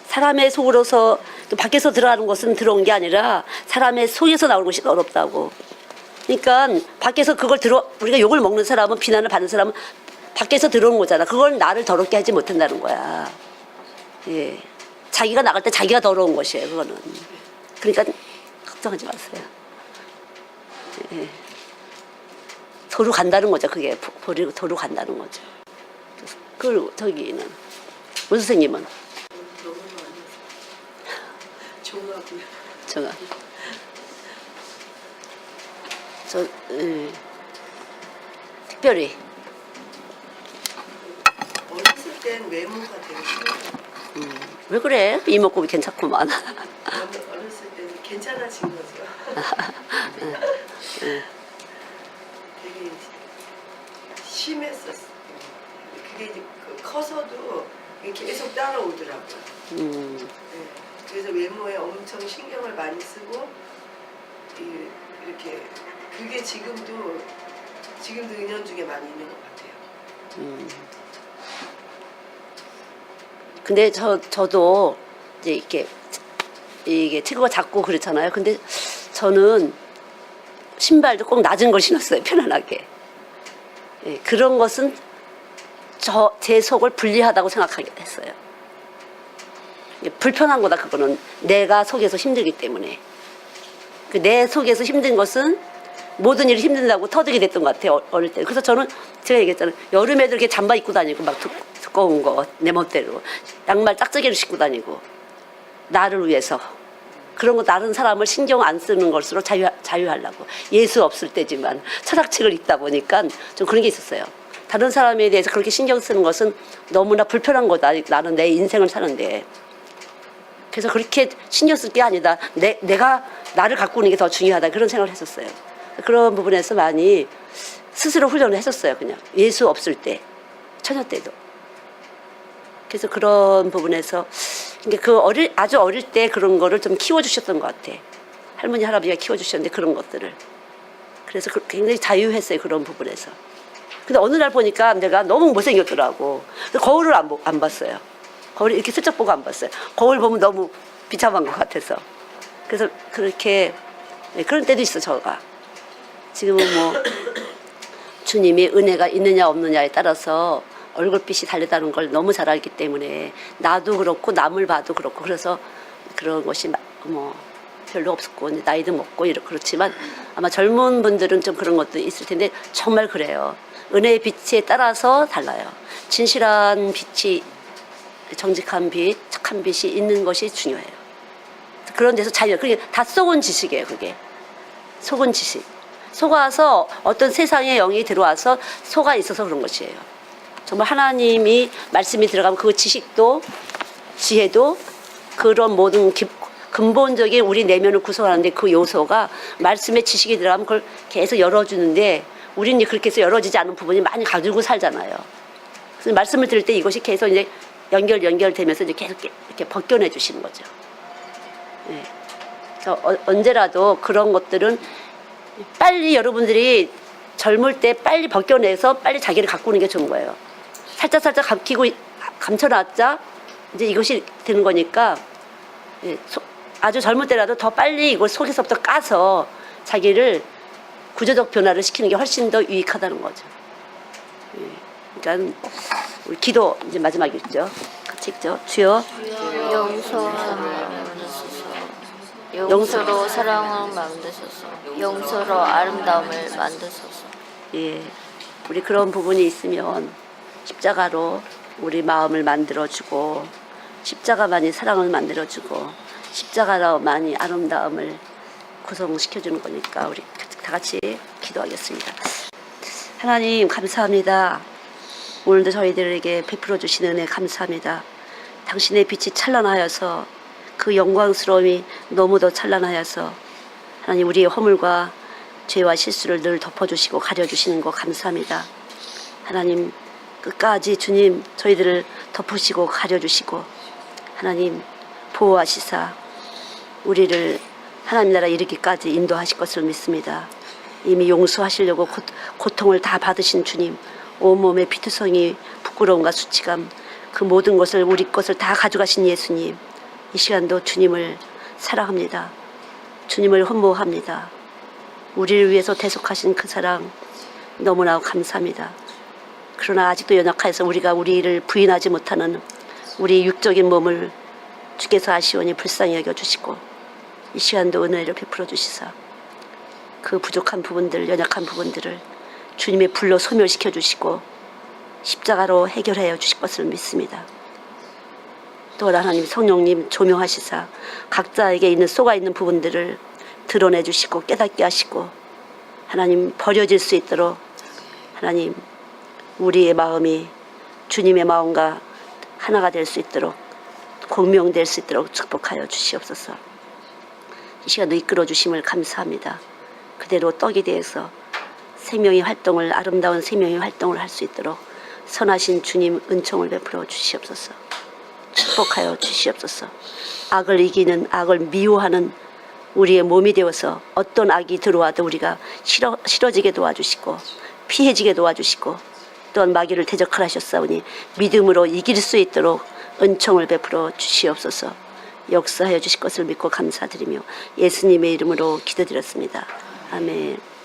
사람의 속으로서 또 밖에서 들어가는 것은 들어온 게 아니라 사람의 속에서 나오는 것이 더럽다고. 그러니까 밖에서 그걸 우리가 욕을 먹는 사람은 비난을 받는 사람은 밖에서 들어오는 거잖아. 그걸 나를 더럽게 하지 못한다는 거야. 예. 자기가 나갈 때 자기가 더러운 것이에요. 그거는. 그러니까 걱정하지 마세요. 예. 도로 간다는 거죠. 그게 버리고 도로 간다는 거죠. 그 저기는 문 선생님은 너무 많아서 종하고요. 제가 특별히 어렸을 땐 외모가 되게 싫어요. 왜 그래? 이목구비 괜찮구만. 어렸을 때는 괜찮아진 거죠. 되게 심했었어요. 그게 이제 커서도 계속 따라오더라고요. 네. 그래서 외모에 엄청 신경을 많이 쓰고 이렇게 그게 지금도 은연중에 많이 있는 것 같아요. 근데 저도 이제 이게 체구가 작고 그렇잖아요. 근데 저는 신발도 꼭 낮은 걸 신었어요. 편안하게. 예, 그런 것은 제 속을 불리하다고 생각하게 했어요. 불편한 거다. 그거는 내가 속에서 힘들기 때문에. 내 속에서 힘든 것은 모든 일이 힘든다고 터득이 됐던 것 같아요. 어릴 때. 그래서 저는 제가 얘기했잖아요. 여름에도 이렇게 잠바 입고 다니고 막 두꺼운 거 내 멋대로 양말 짝짝이로 신고 다니고 나를 위해서 그런 거 다른 사람을 신경 안 쓰는 것으로 자유하려고. 예수 없을 때지만 철학책을 읽다 보니까 좀 그런 게 있었어요. 다른 사람에 대해서 그렇게 신경 쓰는 것은 너무나 불편한 거다. 나는 내 인생을 사는데. 그래서 그렇게 신경 쓸 게 아니다. 내가 나를 가꾸는 게 더 중요하다. 그런 생각을 했었어요. 그런 부분에서 많이 스스로 훈련을 했었어요. 그냥 예수 없을 때, 처녀 때도. 그래서 그런 부분에서 아주 어릴 때 그런 거를 좀 키워주셨던 것 같아. 할머니 할아버지가 키워주셨는데 그런 것들을. 그래서 굉장히 자유했어요. 그런 부분에서. 근데 어느 날 보니까 내가 너무 못생겼더라고. 거울을 안 봤어요. 거울 이렇게 슬쩍 보고 안 봤어요. 거울 보면 너무 비참한 것 같아서. 그래서 그렇게 그런 때도 있어. 저가 지금은 뭐 주님이 은혜가 있느냐 없느냐에 따라서 얼굴빛이 다르다는 걸 너무 잘 알기 때문에 나도 그렇고 남을 봐도 그렇고 그래서 그런 것이 뭐 별로 없었고 나이도 먹고 그렇지만 아마 젊은 분들은 좀 그런 것도 있을 텐데 정말 그래요. 은혜의 빛에 따라서 달라요. 진실한 빛이 정직한 빛, 착한 빛이 있는 것이 중요해요. 그런 데서 그게 다 속은 지식이에요. 그게 속은 지식. 속아서 어떤 세상의 영이 들어와서 속아 있어서 그런 것이에요. 정말 하나님이 말씀이 들어가면 그 지식도 지혜도 그런 모든 근본적인 우리 내면을 구성하는데 그 요소가 말씀의 지식이 들어가면 그걸 계속 열어주는데 우리는 그렇게 해서 열어지지 않은 부분이 많이 가지고 살잖아요. 그래서 말씀을 들을 때 이것이 계속 이제 연결되면서 이제 계속 이렇게 벗겨내 주시는 거죠. 네. 그래서 언제라도 그런 것들은 빨리 여러분들이 젊을 때 빨리 벗겨내서 빨리 자기를 가꾸는 게 좋은 거예요. 살짝 감기고 감춰놨자 이제 이것이 되는 거니까 예, 아주 젊을 때라도 더 빨리 이걸 속에서부터 까서 자기를 구조적 변화를 시키는 게 훨씬 더 유익하다는 거죠. 예, 그러니까 우리 기도 이제 마지막이죠. 같이 읽죠. 주여 용서함을 만드소서. 용서로 사랑을 만드소서. 용서로 아름다움을 만드소서. 예, 우리 그런 부분이 있으면 십자가로 우리 마음을 만들어주고 십자가만이 사랑을 만들어주고 십자가로만이 아름다움을 구성시켜주는 거니까 우리 다 같이 기도하겠습니다. 하나님 감사합니다. 오늘도 저희들에게 베풀어 주신 은혜 감사합니다. 당신의 빛이 찬란하여서 그 영광스러움이 너무도 찬란하여서 하나님 우리의 허물과 죄와 실수를 늘 덮어주시고 가려주시는 거 감사합니다. 하나님 끝까지 주님 저희들을 덮으시고 가려주시고 하나님 보호하시사 우리를 하나님 나라 이르기까지 인도하실 것을 믿습니다. 이미 용서하시려고 고통을 다 받으신 주님, 온몸의 피투성이 부끄러움과 수치감 그 모든 것을 우리 것을 다 가져가신 예수님, 이 시간도 주님을 사랑합니다. 주님을 흠모합니다. 우리를 위해서 대속하신 그 사랑 너무나 감사합니다. 그러나 아직도 연약해서 우리가 우리를 부인하지 못하는 우리 육적인 몸을 주께서 아시오니 불쌍히 여겨주시고 이 시간도 은혜를 베풀어 주시사 그 부족한 부분들, 연약한 부분들을 주님의 불로 소멸시켜 주시고 십자가로 해결하여 주실 것을 믿습니다. 또 하나님 성령님 조명하시사 각자에게 있는 쏘가 있는 부분들을 드러내 주시고 깨닫게 하시고 하나님 버려질 수 있도록 하나님 우리의 마음이 주님의 마음과 하나가 될 수 있도록 공명될 수 있도록 축복하여 주시옵소서. 이 시간도 이끌어 주심을 감사합니다. 그대로 떡이 되어서 생명의 활동을 아름다운 생명의 활동을 할 수 있도록 선하신 주님 은총을 베풀어 주시옵소서. 축복하여 주시옵소서. 악을 이기는 악을 미워하는 우리의 몸이 되어서 어떤 악이 들어와도 우리가 싫어지게 도와주시고 피해지게 도와주시고 또한 마귀를 대적하셨사오니 믿음으로 이길 수 있도록 은총을 베풀어 주시옵소서. 역사하여 주실 것을 믿고 감사드리며 예수님의 이름으로 기도드렸습니다. 아멘.